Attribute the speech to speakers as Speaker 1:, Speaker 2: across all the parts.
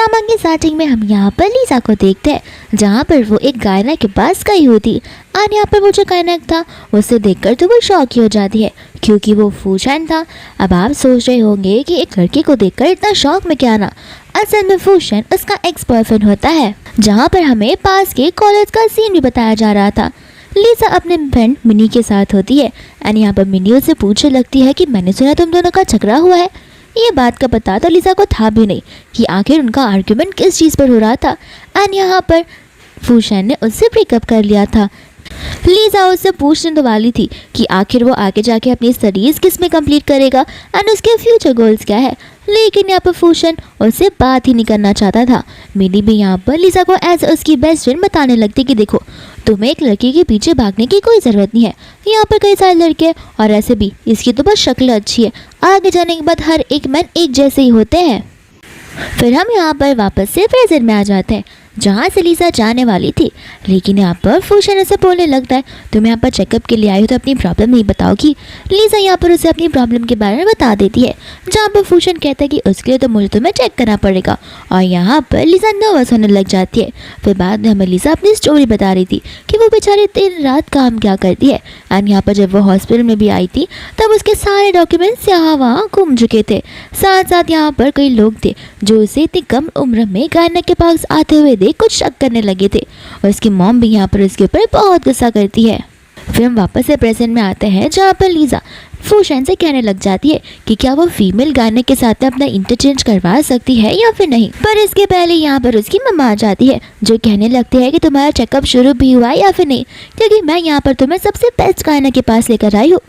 Speaker 1: Drama की starting में हम यहाँ पर लीजा को देखते हैं जहाँ पर वो एक गायना के पास गई होती और यहाँ पर वो जो गायक था उसे देखकर तो वो शॉक ही हो जाती है क्योंकि वो फूशन था। अब आप सोच रहे होंगे कि एक लड़की को देखकर इतना शॉक में क्या आना। असल में फूशन उसका एक्स बॉयफ्रेंड होता है। जहाँ पर हमें पास के कॉलेज का सीन भी बताया जा रहा था। लीजा अपने फ्रेंड मिनी के साथ होती है एंड यहाँ पर मिनी उससे पूछने लगती है कि मैंने सुना तुम दोनों का झगड़ा हुआ है। ये बात का पता तो लीजा को था भी नहीं कि आखिर उनका आर्ग्यूमेंट किस चीज़ पर हो रहा था एंड यहाँ पर फूशन ने उससे ब्रेकअप कर लिया था। लीजा उससे पूछने तो वाली थी कि आखिर वो आगे जाके अपनी स्टडीज़ किस में कंप्लीट करेगा एंड उसके फ्यूचर गोल्स क्या है, लेकिन यहाँ पर फूशन उससे बात ही नहीं करना चाहता था। मिनी भी यहाँ पर लीजा को एज उसकी बेस्ट फ्रेंड बताने लगती कि देखो तुम्हें एक लड़की के पीछे भागने की कोई ज़रूरत नहीं है, यहाँ पर कई सारे लड़के हैं और ऐसे भी इसकी तो बस शक्ल अच्छी है, आगे जाने के बाद हर एक मैन एक जैसे ही होते हैं। फिर हम यहाँ पर वापस से प्रेजेंट में आ जाते हैं जहाँ से लीजा जाने वाली थी, लेकिन यहाँ पर फूशन उसे बोलने लगता है तुम यहाँ पर चेकअप के लिए आई हो तो अपनी प्रॉब्लम नहीं बताओगी। लीजा यहाँ पर उसे अपनी प्रॉब्लम के बारे में बता देती है जहाँ पर फूशन कहता है कि उसके लिए तो मुझे तुम्हें चेक करना पड़ेगा और यहाँ पर लीजा नर्वस होने लग जाती है। फिर बाद में हमें लीजा अपनी स्टोरी बता रही थी कि वो बेचारी दिन रात काम क्या करती है एंड यहाँ पर जब वो हॉस्पिटल में भी आई थी तब उसके सारे डॉक्यूमेंट्स यहाँ वहाँ घूम चुके थे। साथ साथ यहाँ पर कई लोग थे जो उसे इतनी कम उम्र में गायक के पास आते हुए देख कुछ शक करने लगे थे और उसकी मॉम भी यहाँ पर उसके ऊपर बहुत गुस्सा करती है। फिर हम वापस से प्रेजेंट में आते हैं जहाँ पर लीजा फूशन से कहने लग जाती है कि क्या वो फीमेल गायक के साथ अपना इंटरचेंज करवा सकती है या फिर नहीं। पर इसके पहले यहाँ पर उसकी मम्मा आ जाती है जो कहने लगती है कि तुम्हारा चेकअप शुरू भी हुआ या फिर नहीं, क्योंकि मैं यहाँ पर तुम्हें सबसे बेस्ट गायक के पास लेकर आई हूँ।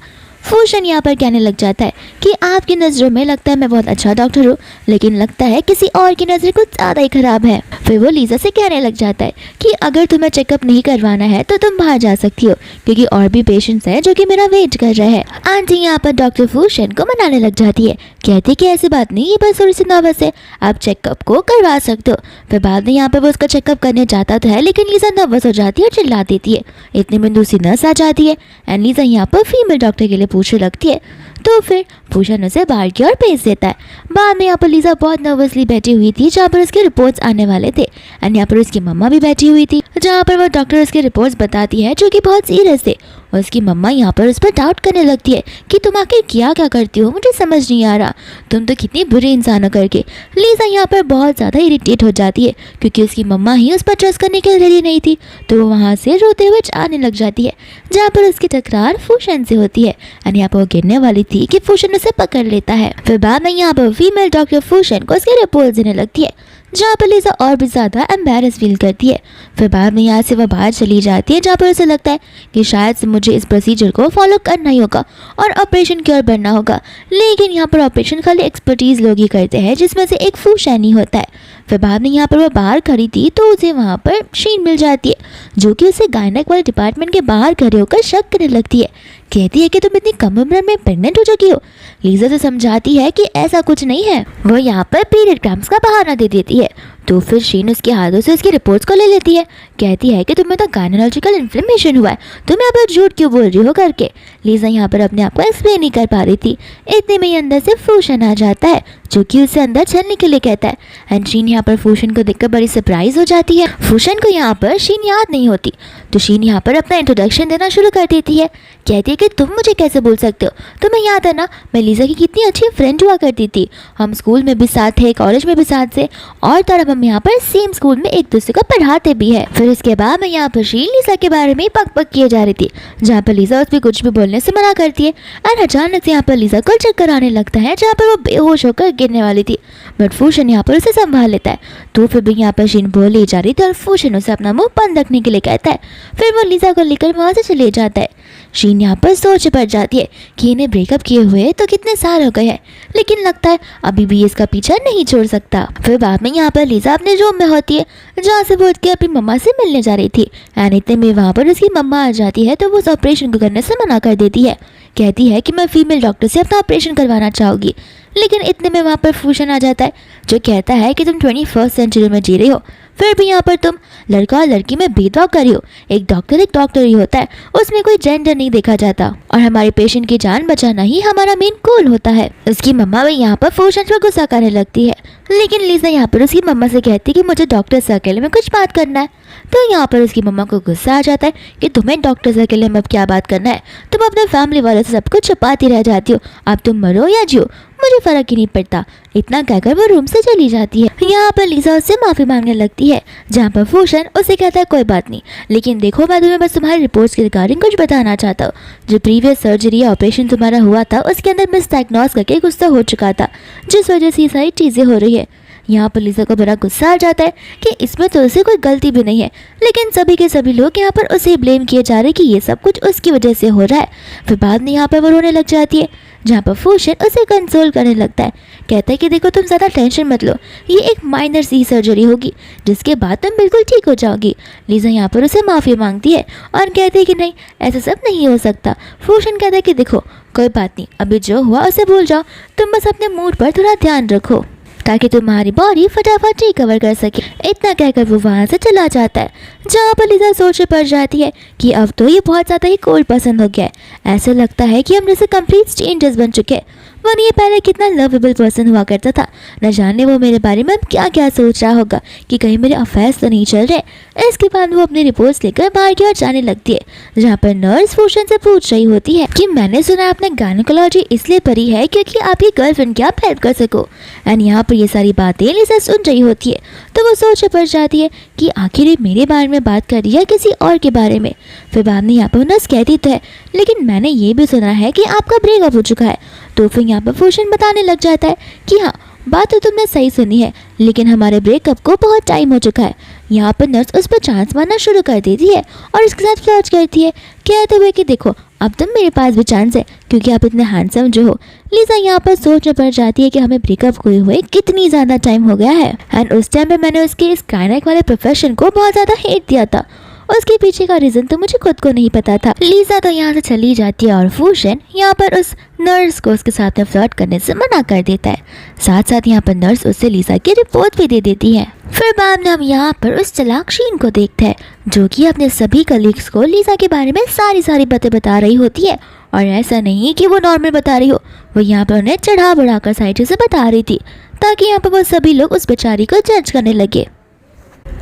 Speaker 1: फूशन यहाँ पर कहने लग जाता है कि आपकी नज़रों में लगता है मैं बहुत अच्छा डॉक्टर हूँ, लेकिन लगता है किसी और की नज़र कुछ ज़्यादा ही ख़राब है। फिर वो लीजा से कहने लग जाता है कि अगर तुम्हें चेकअप नहीं करवाना है तो तुम बाहर जा सकती हो क्योंकि और भी पेशेंट्स हैं जो कि मेरा वेट कर रहे हैं। आंटी यहाँ पर डॉक्टर फूशन को मनाने लग जाती है, कहती कि ऐसी बात नहीं, ये बस थोड़ी सी नर्वस है, आप चेकअप को करवा सकते हो। फिर बाद में यहाँ पर वो उसका चेकअप करने जाता तो है लेकिन लीजा नर्वस हो जाती है और चिल्ला देती है। इतने में दूसरी नर्स आ जाती है एंड लीजा यहाँ पर फीमेल डॉक्टर के लिए पूछने लगती है तो फिर फूशन उसे बाहर की ओर भेज देता है। बाद में यहाँ पर लीजा बहुत नर्वसली बैठी हुई थी जहाँ पर उसके रिपोर्ट्स आने वाले थे एंड यहाँ पर उसकी मम्मा भी बैठी हुई थी जहाँ पर वो डॉक्टर उसके रिपोर्ट्स बताती है जो कि बहुत सीरियस थे और उसकी मम्मा यहाँ पर उस पर डाउट करने लगती है कि तुम आखिर क्या करती हो, मुझे समझ नहीं आ रहा, तुम तो कितनी बुरी इंसान हो करके। लीजा यहाँ पर बहुत ज़्यादा इरिटेट हो जाती है क्योंकि उसकी मम्मा ही उस पर ट्रस्ट करने के लिए रेडी नहीं थी, तो वो वहाँ से रोते हुए जाने लग जाती है जहाँ पर उसकी टकरार फूशन से होती है एंड यहाँ पर वो गिरने वाली थी कि फूशन उसे पकड़ लेता है। फिर बाद में यहाँ पर फीमेल डॉक्टर फूशन को उसके रिपोर्ट देने लगती है जहाँ पर लीजा और भी ज़्यादा एम्बैरस फील करती है। फिर बाद में यहाँ से वह बाहर चली जाती है जहाँ पर उसे लगता है कि शायद से मुझे इस प्रोसीजर को फॉलो करना ही होगा और ऑपरेशन की ओर बढ़ना होगा, लेकिन यहाँ पर ऑपरेशन खाली एक्सपर्टीज़ लोग ही करते हैं जिसमें से एक फूशन ही होता है। फिर बाद में यहाँ पर वह बाहर खड़ी थी तो उसे वहाँ पर शीन मिल जाती है जो कि उसे गायक वाले डिपार्टमेंट के बाहर खड़े होकर शक करने लगती है, कहती है कि तुम इतनी कम उम्र में प्रेग्नेंट हो चुकी हो। लीजा से समझाती है कि ऐसा कुछ नहीं है, वो यहाँ पर पीरियड क्रैम्प्स का बहाना दे देती है। तो फिर शीन उसके हाथों से उसकी रिपोर्ट्स को ले लेती है, कहती है कि तुम्हें तो गायनोलॉजिकल इन्फ्लेमेशन हुआ है, तुम यहाँ पर झूठ क्यों बोल रही हो करके। लीजा यहाँ पर अपने आप को एक्सप्लेन नहीं कर पा रही थी। इतने में अंदर से फूशन आ जाता है जो कि उसे अंदर चलने के लिए कहता है एंड शीन यहाँ पर फूशन को देखकर बड़ी सरप्राइज हो जाती है। फूशन को यहाँ पर शीन याद नहीं होती तो शीन यहाँ पर अपना इंट्रोडक्शन देना शुरू कर देती है, कहती है कि तुम मुझे कैसे बोल सकते हो, तुम्हें याद है ना मैं लीजा की कितनी अच्छी फ्रेंड हुआ करती थी, हम स्कूल में भी साथ थे, कॉलेज में भी साथ थे और तब हम यहाँ पर सेम स्कूल में एक दूसरे को पढ़ाते भी है। फिर इसके बाद मैं यहाँ पर शीन लीजा के बारे में पक पक किए जा रही थी जहाँ पर लीजा उस पर कुछ भी बोलने से मना करती है और अचानक से यहाँ पर लीजा को चक्कर आने लगता है जहाँ पर वो बेहोश होकर गिरने वाली थी, बट फूशन यहाँ पर उसे संभाल लेता है। तो फिर भी यहाँ पर शीन बोली जा रही थी और फूशन उसे अपना मुंह बंद रखने के लिए कहता है। फिर वो लीजा को लेकर वहाँ से चले जाता है। शीन यहाँ पर सोच पड़ जाती है कि इन्हें ब्रेकअप किए हुए तो कितने साल हो गए हैं, लेकिन लगता है अभी भी इसका पीछा नहीं छोड़ सकता। फिर बाद में यहाँ पर लीजा अपने रूम में होती है जहाँ से वो उठ के अपनी मम्मा से मिलने जा रही थी एंड इतने में वहाँ पर उसकी मम्मा आ जाती है तो वो उस ऑपरेशन को करने से मना कर देती है, कहती है कि मैं फीमेल डॉक्टर से अपना ऑपरेशन करवाना चाहूँगी। लेकिन इतने में वहाँ पर फूशन आ जाता है जो कहता है कि तुम 21st सेंचुरी में जी रही हो, फिर भी यहाँ पर तुम लड़का और लड़की में भेदभाव कर रही हो। एक डॉक्टर ही होता है, उसमें कोई जेंडर नहीं देखा जाता और हमारे पेशेंट की जान बचाना ही हमारा मेन गोल होता है। उसकी मम्मा भी यहाँ पर फूशन पर गुस्सा करने लगती है, लेकिन लिसा यहाँ पर उसकी मम्मा से कहती है कि मुझे डॉक्टर से अकेले में कुछ बात करना है। तो यहाँ पर उसकी मम्मा को गुस्सा आ जाता है कि तुम्हें डॉक्टर से अकेले में अब क्या बात करना है, तुम अपने फैमिली वालों से सब कुछ छुपाती रह जाती हो, अब तुम मरो या जियो मुझे फर्क ही नहीं पड़ता। इतना कहकर वो रूम से चली जाती है। यहाँ पर लिसा उससे माफी मांगने लगती है, जहाँ पर फूशन उसे कहता है कोई बात नहीं, लेकिन देखो मैं तुम्हें बस तुम्हारी रिपोर्ट्स के रिगार्डिंग कुछ बताना चाहता हूँ। जो प्रीवियस सर्जरी या ऑपरेशन तुम्हारा हुआ था उसके अंदर मिसडायग्नोस करके गुस्सा हो चुका था, जिस वजह से ये सारी चीज़ें हो रही है। यहाँ पर लिसा को बड़ा गुस्सा आ जाता है कि इसमें तो उसे कोई गलती भी नहीं है, लेकिन सभी के सभी लोग यहाँ पर उसे ब्लेम किए जा रहे हैं कि ये सब कुछ उसकी वजह से हो रहा है। फिर बाद में यहाँ पर वो रोने लग जाती है, जहाँ पर फूशन उसे कंसोल करने लगता है, कहता है कि देखो तुम ज़्यादा टेंशन मत लो, ये एक माइनर सी सर्जरी होगी जिसके बाद तुम बिल्कुल ठीक हो जाओगी। लिसा यहाँ पर उसे माफ़ी मांगती है और कहती है कि नहीं ऐसा सब नहीं हो सकता। फूशन कहता है कि देखो कोई बात नहीं, अभी जो हुआ उसे भूल जाओ, तुम बस अपने मूड पर थोड़ा ध्यान रखो ताकि तुम्हारी बॉडी फटाफट रिकवर कर सके। इतना कहकर वो वहाँ से चला जाता है, जहाँ पर लिसा सोच में पड़ जाती है कि अब तो ये बहुत ज़्यादा ही कोल्ड पसंद हो गया है। ऐसा लगता है कि हम जैसे कंप्लीट स्ट्रेंजर्स बन चुके हैं। वरना ये पहले कितना लवेबल पर्सन हुआ करता था, न जाने वो मेरे बारे में अब क्या क्या सोच रहा होगा कि कहीं मेरे अफेयर्स तो नहीं चल रहे। इसके बाद वो अपनी रिपोर्ट्स लेकर बाहर की ओर जाने लगती है, जहाँ पर नर्स फूशन से पूछ रही होती है कि मैंने सुना आपने गायनेकोलॉजी इसलिए पढ़ी है क्योंकि आपकी गर्लफ्रेंड की आप हेल्प कर सको। एंड यहाँ पर ये सारी बातें लिसा सुन रही होती है, तो वो सोच पड़ जाती है कि आखिर ये मेरे बारे में बात कर रही है किसी और के बारे में। फिर बाद में यहाँ पर नर्स कहती तो है, लेकिन मैंने ये भी सुना है कि आपका ब्रेकअप हो चुका है। तो फिर यहाँ पर फूशन बताने लग जाता है कि हाँ बात तो तुमने सही सुनी है, लेकिन हमारे ब्रेकअप को बहुत टाइम हो चुका है। यहाँ पर नर्स उस पर चांस मारना शुरू कर देती है और इसके साथ फ्लर्ट करती है, कहते हुए कि देखो अब तुम मेरे पास भी चांस है क्योंकि आप इतने हैंडसम जो हो। लिसा यहाँ पर सोच में पड़ जाती है कि हमें ब्रेकअप हुए कितनी ज़्यादा टाइम हो गया है, एंड उस टाइम पे मैंने उसके इस गायनेक वाले प्रोफेशन को बहुत ज़्यादा हेट दिया था। उसके पीछे का रीज़न तो मुझे खुद को नहीं पता था। लिसा तो यहाँ से चली जाती है और फूशन यहाँ पर उस नर्स को उसके साथ में फ्लर्ट करने से मना कर देता है। साथ साथ यहाँ पर नर्स उससे लिसा की रिपोर्ट भी दे देती है। फिर बाद में हम यहाँ पर उस चालाक शीन को देखते हैं, जो कि अपने सभी कलीग्स को लिसा के बारे में सारी बातें बता रही होती है। और ऐसा नहीं कि वो नॉर्मल बता रही हो, वो यहाँ पर उन्हें चढ़ा बढ़ाकर सारी चीज़ें बता रही थी ताकि यहाँ पर वो सभी लोग उस बेचारी को जज करने लगे।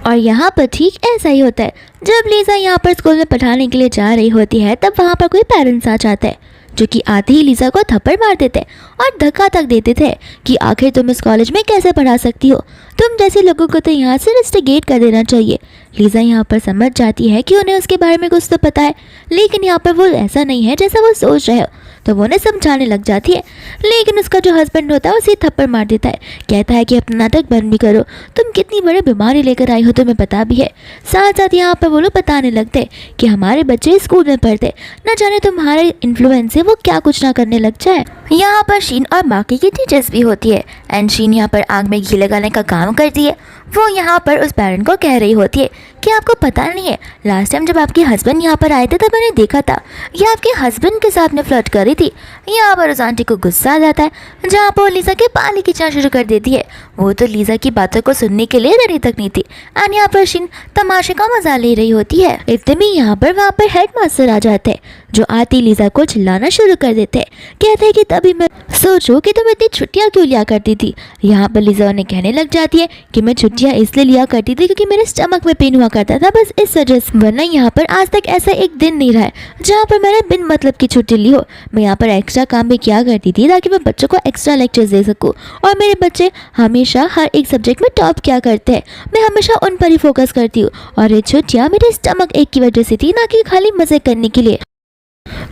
Speaker 1: और यहाँ पर ठीक ऐसा ही होता है, जब लिसा यहाँ पर स्कूल में पढ़ाने के लिए जा रही होती है तब वहाँ पर कोई पेरेंट्स आ जाता है, जो कि आते ही लिसा को थप्पड़ मार देते और धक्का तक देते थे कि आखिर तुम इस कॉलेज में कैसे पढ़ा सकती हो, तुम जैसे लोगों को तो यहाँ से रस्टिकेट कर देना चाहिए। लिसा यहाँ पर समझ जाती है कि उन्हें उसके बारे में कुछ तो पता है, लेकिन यहाँ पर वो ऐसा नहीं है जैसा वो सोच रहे हो, तो वो उन्हें समझाने लग जाती है। लेकिन उसका जो हस्बैंड होता है उसे थप्पड़ मार देता है, कहता है कि अपना नाटक बंद भी करो, तुम कितनी बड़ी बीमारी लेकर आई हो तुम्हें पता भी है। साथ साथ यहाँ पर वो लोग बताने लगते कि हमारे बच्चे स्कूल में पढ़ते, न जाने तुम्हारे इन्फ्लुएंस से वो क्या कुछ ना करने लग जाए। यहाँ पर शीन और बाकी की टीचर्स भी होती है, एंड शीन यहाँ पर आग में घी लगाने का काम करती है। वो यहाँ पर उस पेरेंट को कह रही होती है कि आपको पता नहीं है, लास्ट टाइम जब आपके हस्बैंड यहाँ पर आए थे तब मैंने देखा था ये आपके हस्बैंड के साथ में फ्लर्ट कर रही थी। यहाँ पर उस आंटी को गुस्सा आ जाता है, जहाँ पर लिसा के बाल खींचना शुरू कर देती है। वो तो लिसा की बातों को सुनने के लिए रेडी तक नहीं थी, एंड यहाँ पर शीन तमाशे का मजा ले रही होती है। इतने में यहाँ पर वहाँ पर हेड मास्टर आ जाते हैं, जो आती लिसा को चिल्लाना शुरू कर देते हैं, कहते हैं कि तभी मैं सोचो कि तुम इतनी छुट्टियाँ क्यों लिया करती थी। यहाँ पर लिसा उन्हें कहने लग जाती है कि मैं छुट्टियाँ इसलिए लिया करती थी क्योंकि मेरे स्टमक में पेन हुआ करता था, बस इस वजह से। वरना यहाँ पर आज तक ऐसा एक दिन नहीं रहा है जहाँ पर मैंने बिन मतलब की छुट्टी ली हो। मैं यहाँ पर एक्स्ट्रा काम भी किया करती थी ताकि मैं बच्चों को एक्स्ट्रा लेक्चर्स दे सकूँ, और मेरे बच्चे हमेशा हर एक सब्जेक्ट में टॉप किया करते हैं। मैं हमेशा उन पर ही फोकस करती हूँ, और ये छुट्टियाँ मेरे स्टमक एक की वजह से थी, ना कि खाली मजे करने के लिए।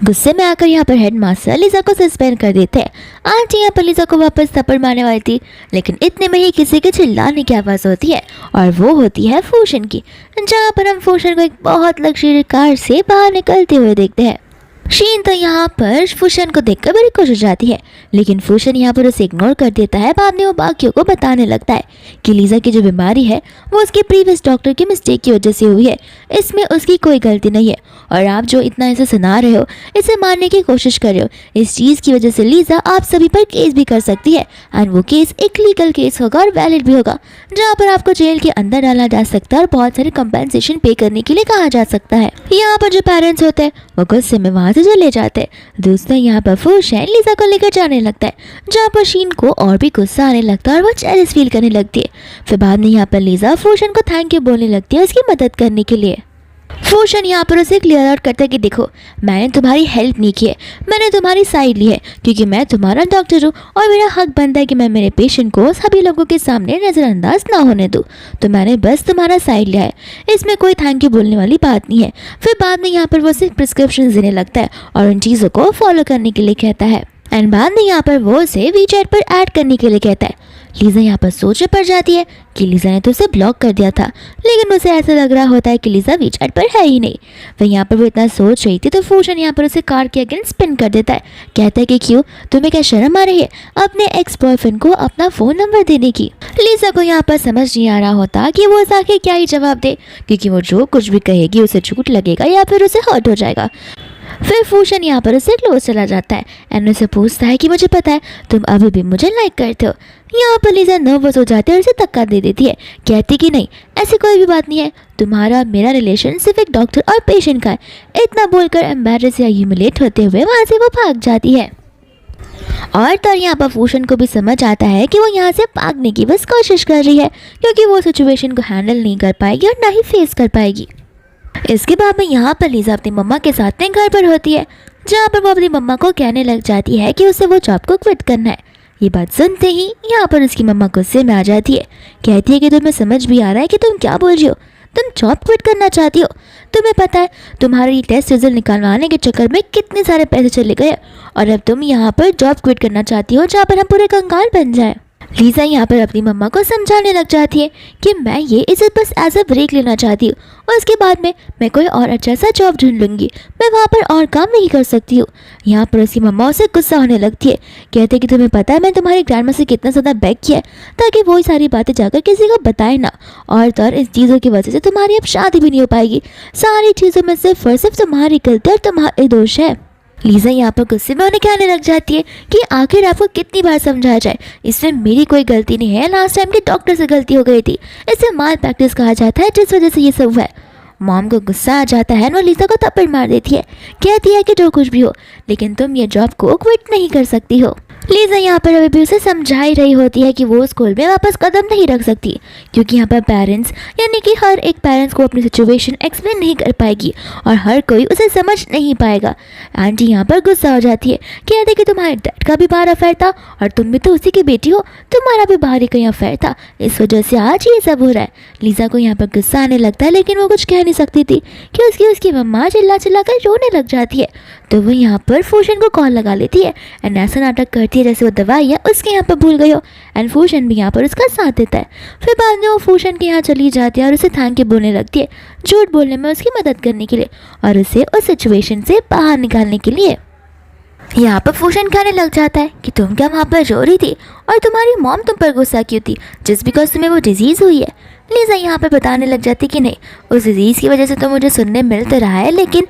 Speaker 1: गुस्से में आकर यहाँ पर हेडमास्टर लिसा को सस्पेंड कर देते हैं। आंटी यहाँ पर लिसा को वापस थप्पड़ मारने वाली थी, लेकिन इतने में ही किसी के चिल्लाने की आवाज़ होती है, और वो होती है फूशन की, जहाँ पर हम फूशन को एक बहुत लग्जरी कार से बाहर निकलते हुए देखते हैं। शीन तो यहाँ पर फूशन को देखकर बड़ी खुश हो जाती है, लेकिन फूशन यहाँ पर उसे इग्नोर कर देता है। बाद में वो बाकियों को बताने लगता है कि लीजा की जो बीमारी है वो उसके प्रीवियस डॉक्टर की मिस्टेक की वजह से हुई है, इसमें उसकी कोई गलती नहीं है। और आप जो इतना इसे सुना रहे हो, इसे मारने की कोशिश कर रहे हो, इस चीज़ की वजह से लीजा आप सभी पर केस भी कर सकती है। एंड वो केस एक लीगल केस होगा और वैलिड भी होगा, जहाँ पर आपको जेल के अंदर डाला जा सकता है और बहुत सारे कंपेंसेशन पे करने के लिए कहा जा सकता है। यहाँ पर जो पेरेंट्स होते हैं वो गुस्से में वहाँ से चले जाते हैं। दोस्तों यहाँ पर फूशन लीजा को लेकर जाने लगता है, जहाँ पर शीन को और भी गुस्सा आने लगता है और वो जेलस फील करने लगती है। फिर बाद में यहाँ पर लीजा फूशन को थैंक यू बोलने लगती है उसकी मदद करने के लिए। फूशन यहाँ पर उसे क्लियर आउट करता है कि देखो, मैंने तुम्हारी हेल्प नहीं की है, मैंने तुम्हारी साइड ली है, क्योंकि मैं तुम्हारा डॉक्टर हूँ और मेरा हक बनता है कि मैं मेरे पेशेंट को सभी लोगों के सामने नज़रअंदाज ना होने दूँ। तो मैंने बस तुम्हारा साइड लिया है, इसमें कोई थैंक यू बोलने वाली बात नहीं है। फिर बाद में यहाँ पर वो सिर्फ प्रिस्क्रिप्शन देने लगता है और उन चीज़ों को फॉलो करने के लिए कहता है। एंड बाद में यहाँ पर वो उसे वीचैट पर ऐड करने के लिए कहता है। लीजा यहाँ पर सोच में पड़ जाती है कि लीजा ने तो उसे ब्लॉक कर दिया था, लेकिन उसे ऐसा लग रहा होता है कि लीजा वीचैट पर है ही नहीं। वह यहाँ पर वो इतना सोच रही थी तो फूशन यहाँ पर उसे कार के अगेंस्ट स्पिन कर देता है। कहता है कि क्यों, तुम्हें क्या शर्म आ रही है अपने एक्स बॉयफ्रेंड को अपना फ़ोन नंबर देने की। लीजा को यहाँ पर समझ नहीं आ रहा होता कि वो आखिर क्या ही जवाब दे, क्योंकि वो जो कुछ भी कहेगी उसे झूठ लगेगा या फिर उसे हर्ट हो जाएगा। फिर फूशन यहाँ पर उससे क्लोज चला जाता है एंड उसे पूछता है कि मुझे पता है तुम अभी भी मुझे लाइक करते हो। यहाँ पर लीजा नर्वस हो जाती है और उसे धक्का दे देती है, कहती कि नहीं, ऐसी कोई भी बात नहीं है, तुम्हारा मेरा रिलेशन सिर्फ एक डॉक्टर और पेशेंट का है। इतना बोलकर एम्बैरेस या ह्यूमिलेट होते हुए वहाँ से वो भाग जाती है। और तो यहाँ पर फूशन को भी समझ आता है कि वो यहाँ से भागने की बस कोशिश कर रही है, क्योंकि वो सिचुएशन को हैंडल नहीं कर पाएगी और ना ही फेस कर पाएगी। इसके बाद में यहाँ पर लीजा अपनी मम्मा के साथ अपने घर पर होती है, जहाँ पर वो अपनी मम्मा को कहने लग जाती है कि उसे वो जॉब को क्विट करना है। ये बात सुनते ही यहाँ पर उसकी मम्मा गुस्से में आ जाती है, कहती है कि तुम्हें समझ भी आ रहा है कि तुम क्या बोल रही हो, तुम जॉब क्विट करना चाहती हो। तुम्हें पता है तुम्हारी टेस्ट रिजल्ट निकालवाने के चक्कर में कितने सारे पैसे चले गए और अब तुम यहाँ पर जॉब क्विट करना चाहती हो जहाँ पर हम पूरे कंगाल बन जाए। लीजा यहाँ पर अपनी मम्मा को समझाने लग जाती है कि मैं ये इसे बस एज अ ब्रेक लेना चाहती हूँ और उसके बाद में मैं कोई और अच्छा सा जॉब ढूंढ लूँगी, मैं वहाँ पर और काम नहीं कर सकती हूँ। यहाँ पर उसकी मम्मा उसे गुस्सा होने लगती है, कहते हैं कि तुम्हें पता है मैं तुम्हारी ग्रैंडमा से कितना ज़्यादा बेग किया है ताकि वही सारी बातें जाकर किसी को बताए ना, और तो और इस चीज़ों की वजह से तुम्हारी अब शादी भी नहीं हो पाएगी। सारी चीज़ों में सिर्फ और सिर्फ तुम्हारी गलती और तुम्हारे दोष है। लीजा यहाँ पर गुस्से में उन्हें कहने लग जाती है कि आखिर आपको कितनी बार समझाया जाए, इसमें मेरी कोई गलती नहीं है, लास्ट टाइम के डॉक्टर से गलती हो गई थी, इसे माल प्रैक्टिस कहा जाता है जिस वजह से ये सब हुआ है। मॉम को गुस्सा आ जाता है, वो लीजा को थप्पड़ मार देती है, कहती है कि जो कुछ भी हो लेकिन तुम ये जॉब को क्विट नहीं कर सकती हो। लीजा यहाँ पर अभी भी उसे समझा ही रही होती है कि वो स्कूल में वापस कदम नहीं रख सकती, क्योंकि यहाँ पर पेरेंट्स यानी कि हर एक पेरेंट्स को अपनी सिचुएशन एक्सप्लेन नहीं कर पाएगी और हर कोई उसे समझ नहीं पाएगा। आंटी यहाँ पर गुस्सा हो जाती है, कहते कि तुम्हारे डैड का भी बाहर अफेयर था और तुम भी तो उसी की बेटी हो, तुम्हारा भी बाहर ही कहीं अफेयर था, इस वजह से आज ये सब हो रहा है। लीजा को यहाँ पर गुस्सा आने लगता है, लेकिन वो कुछ कह नहीं सकती थी कि उसकी मम्मा चिल्ला चिल्ला कर रोने लग जाती है। तो वो यहाँ पर फूशन को कॉल लगा लेती है एंड ऐसा नाटक करती है जैसे वो दवाई है उसके यहाँ पर भूल गई हो, एंड फूशन भी यहाँ पर उसका साथ देता है। फिर बाद में वो फूशन के यहाँ चली जाती है और उसे थैंक यू बोलने लगती है, झूठ बोलने में उसकी मदद करने के लिए और उसे उस सिचुएशन से बाहर निकालने के लिए। यहाँ पर फूशन कहने लग जाता है कि तुम क्या वहाँ पर रो रही थी और तुम्हारी मॉम तुम पर गुस्सा क्यों थी, जस्ट बिकॉज तुम्हें वो डिजीज़ हुई है। लीजा यहाँ पर बताने लग जाती कि नहीं, उस डिजीज़ की वजह से तो मुझे सुनने मिल तो रहा है, लेकिन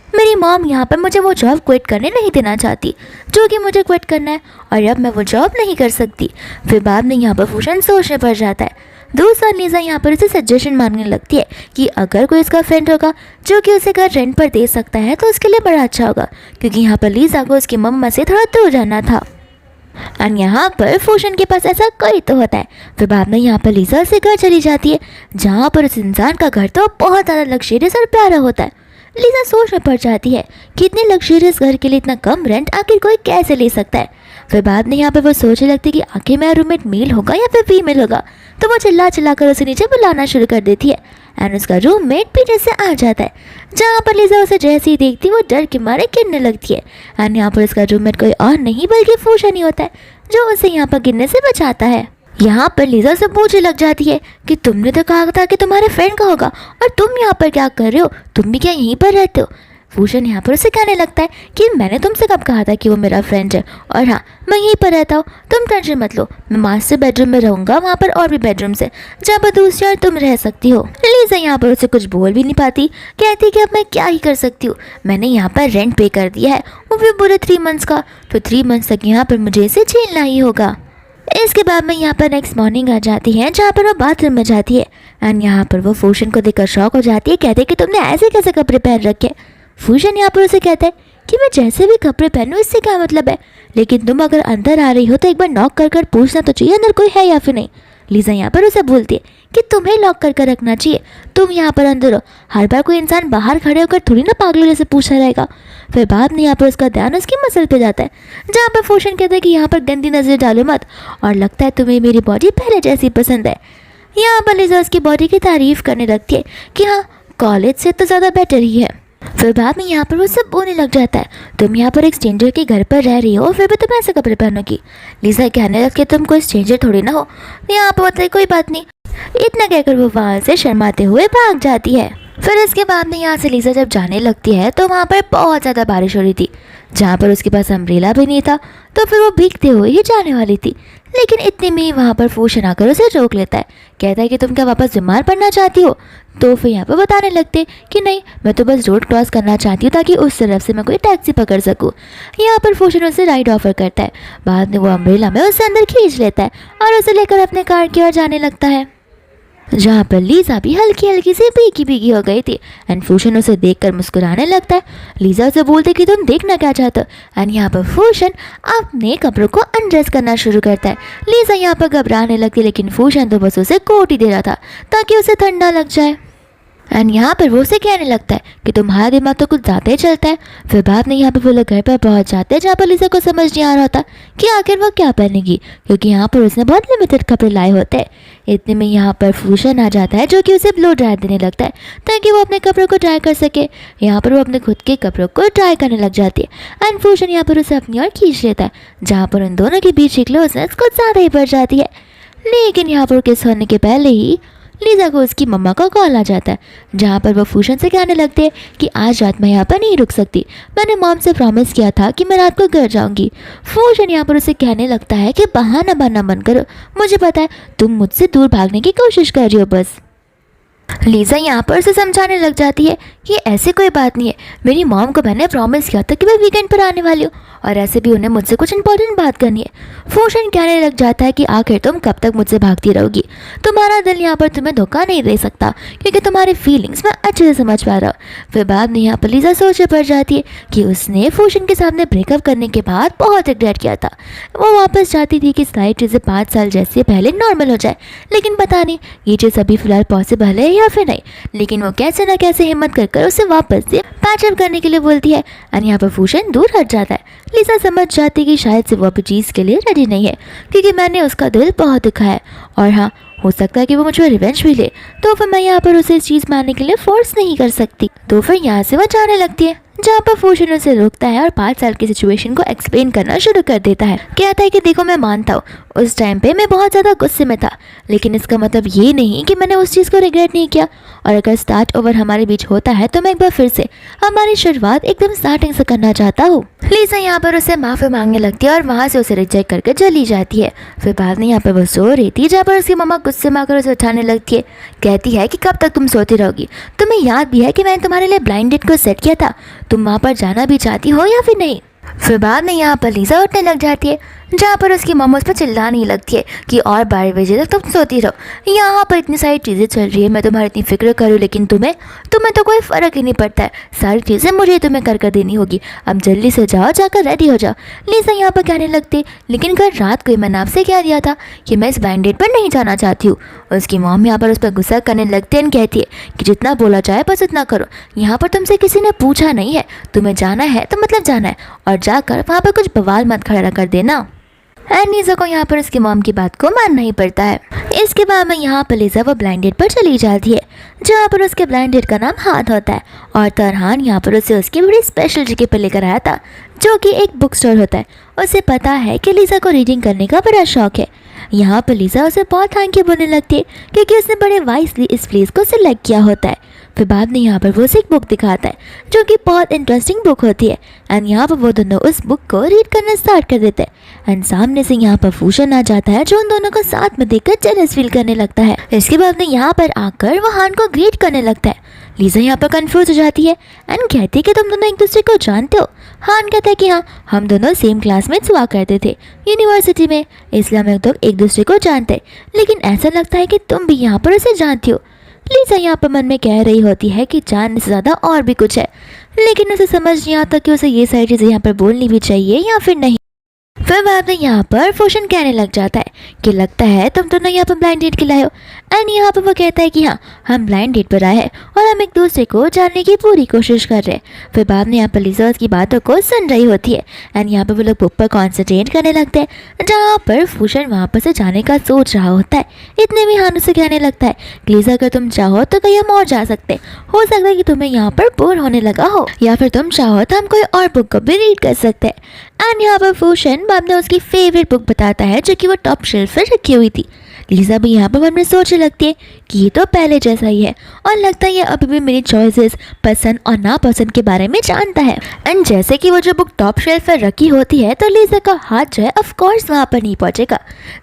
Speaker 1: मेरी मॉम यहाँ पर मुझे वो जॉब क्विट करने नहीं देना चाहती जो कि मुझे क्विट करना है और अब मैं वो जॉब नहीं कर सकती। फिर बाद में यहाँ पर फूशन सोचने पड़ जाता है। दूसरा लीजा यहाँ पर उसे सजेशन मांगने लगती है कि अगर कोई इसका फ्रेंड होगा जो कि उसे घर रेंट पर दे सकता है तो उसके लिए बड़ा अच्छा होगा, क्योंकि यहाँ पर लीजा को उसकी मम्मा से थोड़ा दूर जाना था। और यहाँ पर फूशन के पास ऐसा कोई तो होता है। फिर बाद में यहाँ पर लीजा से घर चली जाती है, जहाँ पर उस इंसान का घर तो बहुत ज़्यादा लग्जरियस और प्यारा होता है। लीजा सोच में पड़ जाती है कि इतने लग्जरियस घर के लिए इतना कम रेंट आखिर कोई कैसे ले सकता है। फिर बाद में यहाँ पर वो सोचने लगती है कि आखिर मेरा रूममेट मेल होगा या फिर फीमेल होगा, तो वो चिल्ला चिल्ला कर उसे नीचे बुलाना शुरू कर देती है एंड उसका रूममेट पीछे से आ जाता है, जहाँ पर लीजा उसे जैसे ही देखती है वो डर के मारे गिरने लगती है। एंड यहाँ पर उसका रूममेट कोई और नहीं बल्कि फूशन ही होता है जो उसे यहाँ पर गिरने से बचाता है। यहाँ पर लीजा से पूछने लग जाती है कि तुमने तो कहा था कि तुम्हारे फ्रेंड का होगा और तुम यहाँ पर क्या कर रहे हो, तुम भी क्या यहीं पर रहते हो। फूशन यहाँ पर उसे कहने लगता है कि मैंने तुमसे कब कहा था कि वो मेरा फ्रेंड है, और हाँ मैं यहीं पर रहता हूँ, तुम टेंशन मत लो, मैं मास्टर बेडरूम में रहूँगा, वहाँ पर और भी बेडरूम्स है जहाँ पर दूसरी और तुम रह सकती हो। लीजा यहाँ पर उसे कुछ बोल भी नहीं पाती, कहती कि अब मैं क्या ही कर सकती हूँ, मैंने यहाँ पर रेंट पे कर दिया है, वो भी पूरे 3 मंथ्स का, तो 3 मंथ्स तक यहाँ पर मुझे इसे झेलना ही होगा। इसके बाद में यहाँ पर नेक्स्ट मॉर्निंग आ जाती है जहाँ पर वो बाथरूम में जाती है एंड यहाँ पर वो फूशन को देखकर शॉक हो जाती है, कहते हैं कि तुमने ऐसे कैसे कपड़े पहन रखे। फूशन यहाँ पर उसे कहता है कि मैं जैसे भी कपड़े पहनूं इससे क्या मतलब है, लेकिन तुम अगर अंदर आ रही हो तो एक बार नॉक कर कर पूछना तो चाहिए अंदर कोई है या फिर नहीं। लीजा यहाँ पर उसे बोलती है कि तुम्हें लॉक कर कर रखना चाहिए, तुम यहाँ पर अंदर हो, हर बार कोई इंसान बाहर खड़े होकर थोड़ी ना पागलों जैसे पूछा रहेगा। फिर बाद में यहाँ पर उसका ध्यान उसकी मसल पे जाता है जहाँ पर फूशन कहता है कि यहाँ पर गंदी नजर डालो मत, और लगता है तुम्हें मेरी बॉडी पहले जैसी पसंद है। यहाँ पर लीजा उसकी बॉडी की तारीफ करने लगती है कि हाँ कॉलेज से तो ज़्यादा बेटर ही है। फिर बाद में यहाँ पर वो सब बोलने लग जाता है, तुम यहाँ पर एक स्ट्रेंजर के घर पर रह रही हो, फिर भी तुम ऐसे कपड़े पहनोगी। लीजा कहने लग के तुम कोई स्ट्रेंजर थोड़ी ना हो। यहाँ पर बताइए कोई बात नहीं, इतना कहकर वो वहाँ से शर्माते हुए भाग जाती है। फिर इसके बाद में यहाँ से लीजा जब जाने लगती है तो वहाँ पर बहुत ज़्यादा बारिश हो रही थी, जहाँ पर उसके पास अम्ब्रेला भी नहीं था, तो फिर वो भीगते हुए ही जाने वाली थी। लेकिन इतने में ही वहाँ पर फूशन आकर उसे रोक लेता है, कहता है कि तुम क्या वापस बीमार पड़ना चाहती हो। तो फिर यहाँ पर बताने लगते कि नहीं, मैं तो बस रोड क्रॉस करना चाहती हूँ ताकि उस तरफ से मैं कोई टैक्सी पकड़ सकूँ। यहाँ पर फूशन उसे राइड ऑफर करता है, बाद में वो अम्ब्रेला में उसे अंदर खींच लेता है और उसे लेकर अपने कार की ओर जाने लगता है, जहाँ पर लीजा भी हल्की हल्की सी भीगी भीगी हो गई थी एंड फूशन उसे देखकर मुस्कुराने लगता है। लीजा उसे बोलते कि तुम देखना क्या चाहते हो एंड यहाँ पर फूशन अपने कपड़ों को अनड्रेस करना शुरू करता है। लीजा यहाँ पर घबराने लगती, लेकिन फूशन तो बस उसे कोट ही दे रहा था ताकि उसे ठंडा लग जाए एंड यहाँ पर वो उसे कहने लगता है कि तुम्हारा दिमाग तो कुछ ज़्यादा ही चलता है। फिर बाद में यहाँ पर वो लोग घर पर पहुँच जाते हैं जहाँ पर लीजा को समझ नहीं आ रहा होता कि आखिर वो क्या पहनेगी, क्योंकि यहाँ पर उसने बहुत लिमिटेड कपड़े लाए होते हैं। इतने में यहाँ पर फूशन आ जाता है जो कि उसे ब्लो ड्रायर देने लगता है ताकि वो अपने कपड़ों को ड्राई कर सके। यहाँ पर वो अपने खुद के कपड़ों को ड्राई करने लग जाती है एंड फूशन यहाँ पर उसे अपनी ओर खींच लेता है, जहाँ पर उन दोनों के बीच की क्लोजनेस कुछ ज़्यादा ही बढ़ जाती है। लेकिन यहाँ पर किस होने के पहले ही लीजा को उसकी मम्मा का कॉल आ जाता है, जहाँ पर वो फूशन से कहने लगते हैं कि आज रात मैं यहाँ पर नहीं रुक सकती, मैंने मॉम से प्रॉमिस किया था कि मैं रात को घर जाऊँगी। फूशन यहाँ पर उसे कहने लगता है कि बहाना बनना बंद करो, मुझे पता है तुम मुझसे दूर भागने की कोशिश कर रही हो बस। लीजा यहाँ पर उसे समझाने लग जाती है कि ऐसे कोई बात नहीं है, मेरी मॉम को मैंने प्रॉमिस किया था कि मैं वीकेंड पर आने वाली हूँ और ऐसे भी उन्हें मुझसे कुछ इंपॉर्टेंट बात करनी है। फूशन कहने लग जाता है कि आखिर तुम कब तक मुझसे भागती रहोगी, तुम्हारा दिल यहाँ पर तुम्हें धोखा नहीं दे सकता क्योंकि तुम्हारी फीलिंग्स मैं अच्छे से समझ पा रहा हूँ। फिर बाद में यहाँ पर लीजा सोच पड़ जाती है कि उसने फूशन के सामने ब्रेकअप करने के बाद बहुत रिग्रेट किया था। वो वापस चाहती थी कि सारी चीज़ें 5 साल जैसे पहले नॉर्मल हो जाए, लेकिन पता नहीं ये चीज़ अभी फ़िलहाल पॉसिबल है या फिर नहीं। लेकिन वो कैसे ना कैसे हिम्मत कर उसे वापस से पैचअप करने के लिए बोलती है और यहाँ पर फूशन दूर हट जाता है। लीजा समझ जाती कि शायद से वो अभी चीज़ के लिए रेडी नहीं है क्योंकि मैंने उसका दिल बहुत दुखाया है और हाँ हो सकता है कि वो मुझे रिवेंज भी ले, तो फिर मैं यहाँ पर उसे इस चीज़ मानने के लिए फोर्स नहीं कर सकती। तो फिर यहाँ से वो जाने लगती है, जहाँ पर फूशन उसे रोकता है और 5 साल की सिचुएशन को एक्सप्लेन करना शुरू कर देता है। कहता है कि देखो मैं मानता हूँ उस टाइम पे मैं बहुत ज़्यादा गुस्से में था, लेकिन इसका मतलब ये नहीं कि मैंने उस चीज़ को रिग्रेट नहीं किया, और अगर स्टार्ट ओवर हमारे बीच होता है तो मैं एक बार फिर से हमारी शुरुआत एकदम स्टार्टिंग से करना चाहता हूँ। लीजा यहाँ पर उसे माफ़ी मांगने लगती है और वहाँ से उसे रिजेक्ट करके चली जाती है। फिर बाद में यहाँ पर वो सो रही थी, जहाँ पर उसकी मम्मा गुस्से में आकर उसे उठाने लगती है। कहती है कि कब तक तुम सोती रहोगी, तुम्हें याद भी है कि मैंने तुम्हारे लिए ब्लाइंड डेट को सेट किया था, तुम वहाँ पर जाना भी चाहती हो या फिर नहीं। फिर बाद में यहाँ पर लीजा उठने लग जाती है, जहाँ पर उसकी मम्मा उस पर चिल्लाने लगती है कि और 12 बजे तक तुम सोती रहो, यहाँ पर इतनी सारी चीज़ें चल रही है, मैं तुम्हारी इतनी फिक्र करूँ लेकिन तुम्हें तो कोई फ़र्क ही नहीं पड़ता है, सारी चीज़ें मुझे तुम्हें कर देनी होगी, अब जल्दी से जाओ, जाकर रेडी हो जाओ। लीजा यहाँ पर कहने लगती लेकिन कल रात को मैंने आपसे क्या दिया था कि मैं इस ब्लाइंड डेट पर नहीं जाना चाहती हूँ। उसकी मॉम यहाँ पर उस पर गुस्सा करने लगती है और कहती है कि जितना बोला जाए बस उतना करो, यहाँ पर तुमसे किसी ने पूछा नहीं है, तुम्हें जाना है तो मतलब जाना है, और जाकर वहाँ पर कुछ बवाल मत खड़ा कर देना। लीजा को यहाँ पर उसकी मॉम की बात को मानना ही पड़ता है। इसके बाद में यहाँ पर लीजा वो ब्लाइंड डेट पर चली जाती है, जहाँ पर उसके ब्लाइंड डेट का नाम हाथ होता है, और तरहान यहाँ पर उसे उसकी बड़ी स्पेशल जगह पर लेकर आया था जो कि एक बुक स्टोर होता है। उसे पता है कि लीजा को रीडिंग करने का बड़ा शौक है। यहाँ पर लीजा उसे बहुत थैंक यू बोलने लगती है क्योंकि उसने बड़े वाइसली इस प्लेस को सिलेक्ट किया होता है। फिर बाद में यहाँ पर वो उसे एक बुक दिखाता है जो कि बहुत इंटरेस्टिंग बुक होती है। एंड यहाँ पर वो दोनों उस बुक को रीड करना स्टार्ट कर देते हैं। एंड सामने से यहाँ पर फूशन आ जाता है जो उन दोनों को साथ में देखकर जेलस फील करने लगता है। इसके बाद में यहाँ पर आकर वो हान को ग्रीट करने लगता है। लीजा यहाँ पर कंफ्यूज हो जाती है एंड कहती है कि तुम दोनों एक दूसरे को जानते हो। हान कहता है कि हाँ, हम दोनों सेम क्लासमेट्स हुआ करते थे यूनिवर्सिटी में, इसलिए हम लोग एक दूसरे को जानते हैं, लेकिन ऐसा लगता है कि तुम भी यहाँ पर उसे जानती हो। लीजा यहाँ पर मन में कह रही होती है कि जानने से ज़्यादा और भी कुछ है, लेकिन उसे समझ नहीं आता कि उसे ये सारी चीज़ें यहाँ पर बोलनी भी चाहिए या फिर नहीं। फिर बाद में यहाँ पर फूशन कहने लग जाता है कि लगता है तुम दोनों यहाँ पर ब्लाइंड डेट के लाए हो। एंड यहाँ पर वो कहता है कि हाँ, हम ब्लाइंड डेट पर आए हैं और हम एक दूसरे को जानने की पूरी कोशिश कर रहे हैं। फिर बाद में यहाँ पर लीजा उसकी बातों को सुन रही होती है। एंड यहाँ पर वो लोग बुक पर कॉन्सेंट्रेट करने लगते हैं जहाँ पर फूशन वहाँ पर से जाने का सोच रहा होता है। इतने में हान उसे कहने लगता है लीजा, अगर तुम चाहो तो कहीं हम और जा सकते हैं, हो सकता है कि तुम्हें यहाँ पर बोर होने लगा हो, या फिर तुम चाहो तो हम कोई और बुक को भी रीड कर सकते हैं। एंड यहाँ पर फूशन बाद में उसकी फेवरेट बुक बताता है जो कि वो टॉप शेल्फ पर रखी हुई थी। लीजा भी यहाँ पर मन में सोचने लगती है कि ये तो पहले जैसा ही है और लगता है ये अभी भी मेरी चॉइसेस, पसंद और नापसंद के बारे में जानता है। एंड जैसे कि वो जो बुक टॉप शेल्फ पर रखी होती है तो लीजा का हाथ जो है ऑफ कोर्स वहाँ पर नहीं पहुँचेगा।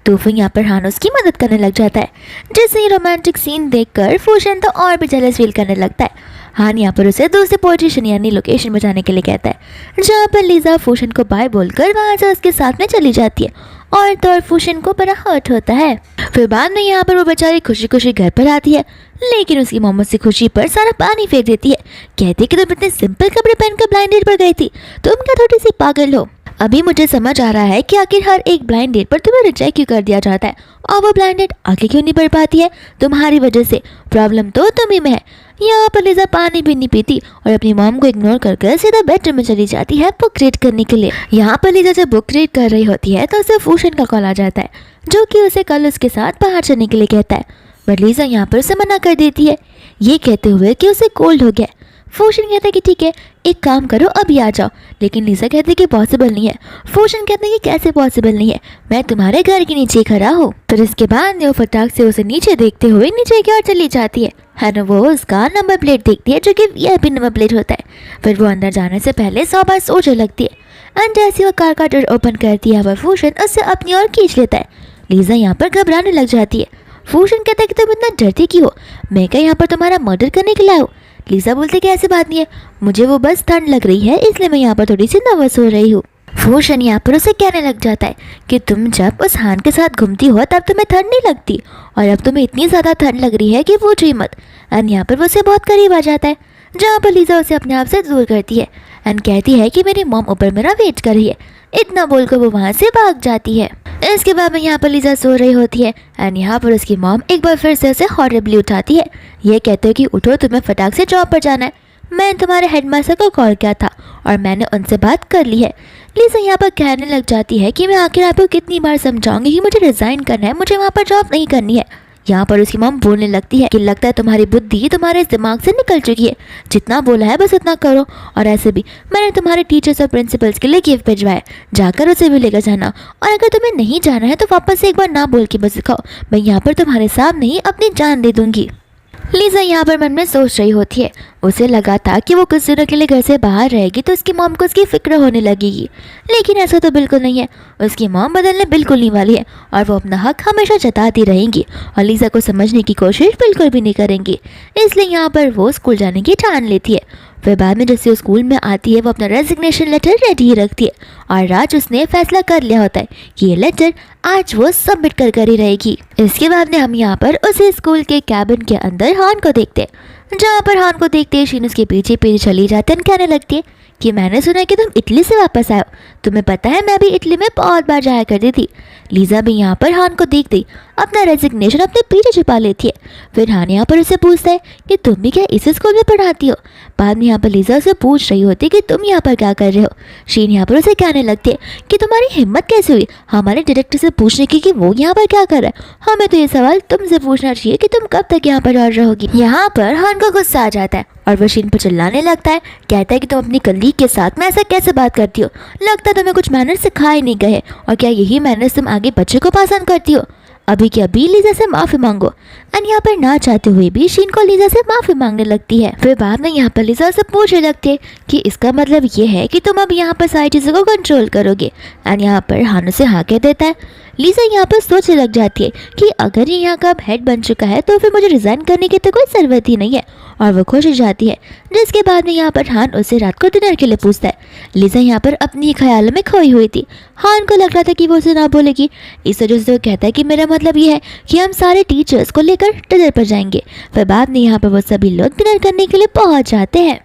Speaker 1: तो फिर यहाँ पर हान उसकी मदद करने लग जाता है, जिससे रोमांटिक सीन देखकर फूशन तो और भी जेलस फील करने लगता है। हान यहाँ पर उसे दूसरे पोजीशन यानी लोकेशन में जाने के लिए कहता है, जहाँ पर लीजा फूशन को बाय बोलकर वहाँ से उसके साथ में चली जाती है और तो फूशन को बड़ा हर्ट होता है। फिर बाद में यहाँ पर वो बेचारी खुशी खुशी घर पर आती है, लेकिन उसकी मम्मी से खुशी पर सारा पानी फेंक देती है। कहती है कि तुम इतने सिंपल कपड़े पहनकर ब्लाइंड डेट पर गई थी, तुम क्या थोड़ी सी पागल हो। अभी मुझे समझ आ रहा है कि आखिर हर एक ब्लाइंड डेट पर तुम्हें रिजेक्ट क्यों कर दिया जाता है और वो ब्लाइंड डेट आगे क्यों नहीं बढ़ पाती है। तुम्हारी वजह से प्रॉब्लम तो तुम्ही में है। यहाँ पर लीजा पानी भी नहीं पीती और अपनी मॉम को इग्नोर कर सीधा बेडरूम में चली जाती है बुक रीड करने के लिए। यहाँ पर लीजा जब बुक रीड कर रही होती है तो उसे फूशन का कॉल आ जाता है जो कि उसे कल उसके साथ बाहर चलने के लिए कहता है, बट लीजा यहाँ पर उसे मना कर देती है, ये कहते हुए कि उसे कोल्ड हो गया। फूशन कहता है कि ठीक है, एक काम करो अभी आ जाओ, लेकिन लीजा कहती है कि पॉसिबल नहीं है। फूशन कहते हैं कि कैसे पॉसिबल नहीं है, मैं तुम्हारे घर के नीचे खड़ा हूँ। फिर इसके बाद वो फटाक से उसे नीचे देखते हुए नीचे की ओर चली जाती है वो उसका नंबर प्लेट देखती है जो कि VIP नंबर प्लेट होता है। फिर वो अंदर जाने से पहले 100 बार सोचने लगती है। एंड जैसे वो कार का डोर ओपन करती है वह फूशन उससे अपनी ओर खींच लेता है। लीजा यहाँ पर घबराने लग जाती है। फूशन कहता है कि तुम इतना डरती क्यों हो, मैं क्या यहाँ पर तुम्हारा मर्डर करने के लिए आया हूँ। लीजा बोलती कि ऐसी बात नहीं है, मुझे वो बस ठंड लग रही है इसलिए मैं यहाँ पर थोड़ी सी नर्वस हो रही हूँ। फूशन यहाँ पर उसे कहने लग जाता है कि तुम जब उस हान के साथ घूमती हो तब तुम्हें ठंड नहीं लगती और अब तुम्हें इतनी ज़्यादा ठंड लग रही है कि पूछो ही मत। एंड यहाँ पर वो उसे बहुत करीब आ जाता है जहाँ पर लीजा उसे अपने आप से दूर करती है एंड कहती है कि मेरी मॉम ऊपर मेरा वेट कर रही है। इतना बोलकर वो वहाँ से भाग जाती है। इसके बाद में यहाँ पर लीजा सो रही होती है एंड यहाँ पर उसकी मॉम एक बार फिर से उसे हॉरिबली उठाती है। ये कहते हो कि उठो, तुम्हें फटाक से जॉब पर जाना है। मैंने तुम्हारे हेडमास्टर को कॉल किया था और मैंने उनसे बात कर ली है। लीजा यहाँ पर कहने लग जाती है कि मैं आखिर आपको कितनी बार समझाऊंगी कि मुझे रिज़ाइन करना है, मुझे वहाँ पर जॉब नहीं करनी है। यहाँ पर उसकी मॉम बोलने लगती है कि लगता है तुम्हारी बुद्धि तुम्हारे दिमाग से निकल चुकी है, जितना बोला है बस उतना करो। और ऐसे भी मैंने तुम्हारे टीचर्स और प्रिंसिपल्स के लिए गिफ्ट भिजवाया, जाकर उसे भी लेकर जाना। और अगर तुम्हें नहीं जाना है तो वापस से एक बार ना बोल के बस दिखाओ, मैं यहाँ पर तुम्हारे सामने ही अपनी जान दे दूंगी। लीजा यहाँ पर मन में सोच रही होती है। उसे लगा था कि वो कुछ दिनों के लिए घर से बाहर रहेगी तो उसकी मॉम को उसकी फिक्र होने लगेगी, लेकिन ऐसा तो बिल्कुल नहीं है। उसकी मॉम बदलने बिल्कुल नहीं वाली है और वो अपना हक हमेशा जताती रहेंगी और लीजा को समझने की कोशिश बिल्कुल भी नहीं करेंगी। इसलिए यहाँ पर वो स्कूल जाने की ठान लेती है। फिर बाद में जैसे वो स्कूल में आती है वो अपना रेजिग्नेशन लेटर रेडी ही रखती है और आज उसने फैसला कर लिया होता है कि ये लेटर आज वो सबमिट कर ही रहेगी। इसके बाद में हम यहाँ पर उसी स्कूल के कैबिन के अंदर हान को देखते हैं, जहाँ पर हान को देखते ही शीन उसके पीछे पीछे चली जाती है। कहने लगती है कि मैंने सुना कि तुम इटली से वापस आए हो, तुम्हें पता है मैं भी इटली में बहुत बार जाया करती थी। लीजा भी यहाँ पर हान को देखती अपना रेजिग्नेशन अपने पीछे छुपा लेती है। फिर हान यहाँ पर उसे पूछता है कि तुम भी क्या इस स्कूल में पढ़ाती हो। बाद में यहाँ पर लीजा उसे पूछ रही होती कि तुम यहाँ पर क्या कर रहे हो। शीन यहाँ पर उसे कहने लगती है कि तुम्हारी हिम्मत कैसे हुई हमारे डायरेक्टर से पूछने की कि वो यहाँ पर क्या कर रहा है। हमें तो ये सवाल तुमसे पूछना चाहिए कि तुम कब तक यहाँ पर और रहोगी। यहाँ पर हान को गुस्सा आ जाता है और वो शीन पर चिल्लाने लगता है। कहता है कि तुम अपनी कलीग के साथ में ऐसा कैसे बात करती हो, लगता है तुम्हें कुछ मैनर्स सिखाए नहीं गए और क्या यही मैनर्स तुम आगे बच्चे को पास ऑन करती हो। अभी के अभी लीजा से माफी मांगो। एंड यहाँ पर ना चाहते हुए भी शीन को लीजा से माफी मांगने लगती है। फिर बाद में यहाँ पर लीजा से पूछने लगती है कि इसका मतलब ये है कि तुम अब यहाँ पर सारी चीज़ों को कंट्रोल करोगे। एंड यहाँ पर हान उसे हाँ कह देता है। लीजा यहाँ पर सोचने लग जाती है कि अगर ये यहाँ का हेड बन चुका है तो फिर मुझे रिजाइन करने की तो कोई ज़रूरत ही नहीं है, और वो खुश हो जाती है। जिसके बाद में यहाँ पर हान उससे रात को डिनर के लिए पूछता है। लीजा यहाँ पर अपनी ख्यालों में खोई हुई थी। हान को लग रहा था कि वो उसे ना बोलेगी, इस वजह से वो कहता है कि मेरा मतलब ये है कि हम सारे टीचर्स को लेकर डिनर पर जाएंगे। फिर बाद में यहाँ पर वो सभी लोग डिनर करने के लिए पहुँच जाते हैं।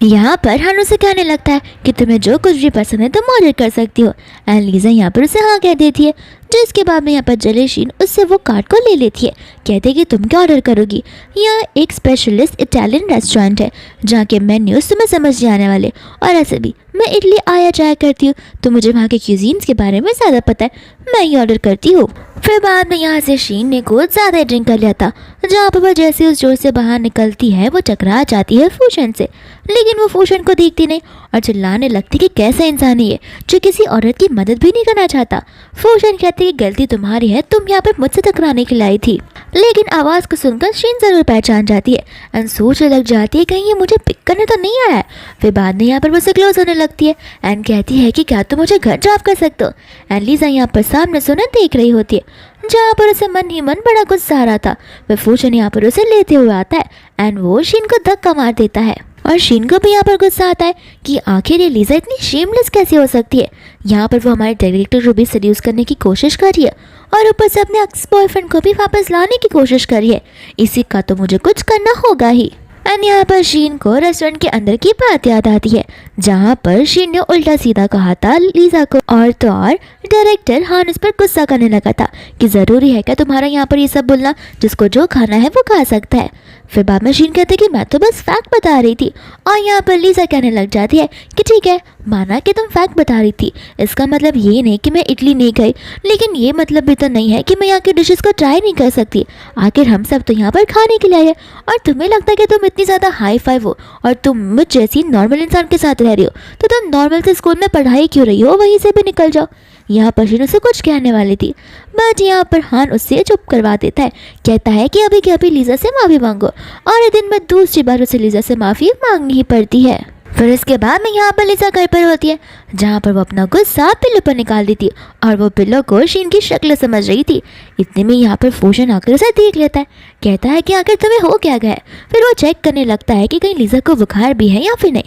Speaker 1: यहाँ पर हान उसे कहने लगता है कि तुम्हें जो कुछ भी पसंद है तुम ऑर्डर कर सकती हो। एंड लीजा यहाँ पर उसे हाँ कह देती है। जिसके बाद में यहाँ पर जलेशीन उससे वो कार्ड को ले लेती है। कहते हैं कि तुम क्या ऑर्डर करोगी। यह एक स्पेशलिस्ट इटालियन रेस्टोरेंट है जहाँ के मेन्यूज तुम्हें समझ नहीं आने वाले, और ऐसे भी मैं इटली आया जाया करती हूँ तो मुझे वहाँ के क्यूजीन्स के बारे में ज़्यादा पता है, मैं ही ऑर्डर करती हूँ। फिर बाद में यहाँ से शीन ने कुछ ज़्यादा ड्रिंक कर लिया था, जहाँ पर वह जैसे उस जोर से बाहर निकलती है वो टकरा जाती है फूशन से। लेकिन वो फूशन को देखती नहीं और चिल्लाने लगती कि कैसा इंसान है ये जो किसी औरत की मदद भी नहीं करना चाहता। फूशन कहती कि गलती तुम्हारी है, तुम यहाँ पर मुझसे टकराने के लिए आई थी। लेकिन आवाज़ को सुनकर शीन ज़रूर पहचान जाती है एंड सोचने लग जाती है कहीं ये मुझे पिक करने तो नहीं आया है। फिर बाद में यहाँ पर वो से क्लोज होने लगती है एंड कहती है कि क्या तुम मुझे घर ड्रॉप कर सकते हो। एंड लीजा यहाँ पर सामने सुना देख रही होती है, जहाँ पर उसे मन ही मन बड़ा गुस्सा आ रहा था। वह फूशन यहाँ पर उसे लेते हुए आता है एंड वो शीन को धक्का मार देता है। और शीन को भी यहाँ पर गुस्सा आता है कि आखिर ये लीजा इतनी शेमलेस कैसे हो सकती है। यहाँ पर वो हमारे डायरेक्टर को भी सड्यूस करने की कोशिश कर रही है और ऊपर से अपने एक्स बॉयफ्रेंड को भी वापस लाने की कोशिश कर रही है। इसी का तो मुझे कुछ करना होगा ही। एंड यहाँ पर शीन को रेस्टोरेंट के अंदर की बात याद आती है, जहाँ पर शीन ने उल्टा सीधा कहा था लीजा को, और तो और डायरेक्टर हान उस पर गुस्सा करने लगा था कि ज़रूरी है क्या तुम्हारा यहाँ पर ये सब बोलना, जिसको जो खाना है वो खा सकता है। फिर बाद में शीन कहते कि मैं तो बस फैक्ट बता रही थी, और यहाँ पर लीजा कहने लग जाती है कि ठीक है माना कि तुम फैक्ट बता रही थी, इसका मतलब ये नहीं कि मैं इटली नहीं गई, लेकिन ये मतलब भी तो नहीं है कि मैं यहाँ की डिशेस को ट्राई नहीं कर सकती। आखिर हम सब तो यहाँ पर खाने के लिए आए हैं, और तुम्हें लगता है कि तुम इतनी ज़्यादा हाई फाई हो और तुम मुझ जैसी नॉर्मल इंसान के साथ रह रही हो, तो तुम नॉर्मल से स्कूल में पढ़ाई क्यों रही हो, वहीं से भी निकल जाओ। यहाँ पर शीन उसे कुछ कहने वाली थी, बट यहाँ पर हान उससे चुप करवा देता है। कहता है कि अभी के अभी लीजा से माफ़ी मांगो, और एक दिन में दूसरी बार उसे लीजा से माफ़ी मांगनी ही पड़ती है। फिर इसके बाद में यहाँ पर लीजा घर पर होती है, जहाँ पर वो अपना गुस्सा पिल्लो पर निकाल देती है और वो पिल्लो को शीन की शक्ल समझ रही थी। इतने में यहाँ पर फूशन आकर उसे देख लेता है। कहता है कि आखिर तुम्हें हो क्या गया है। फिर वो चेक करने लगता है कि कहीं लीजा को बुखार भी है या फिर नहीं।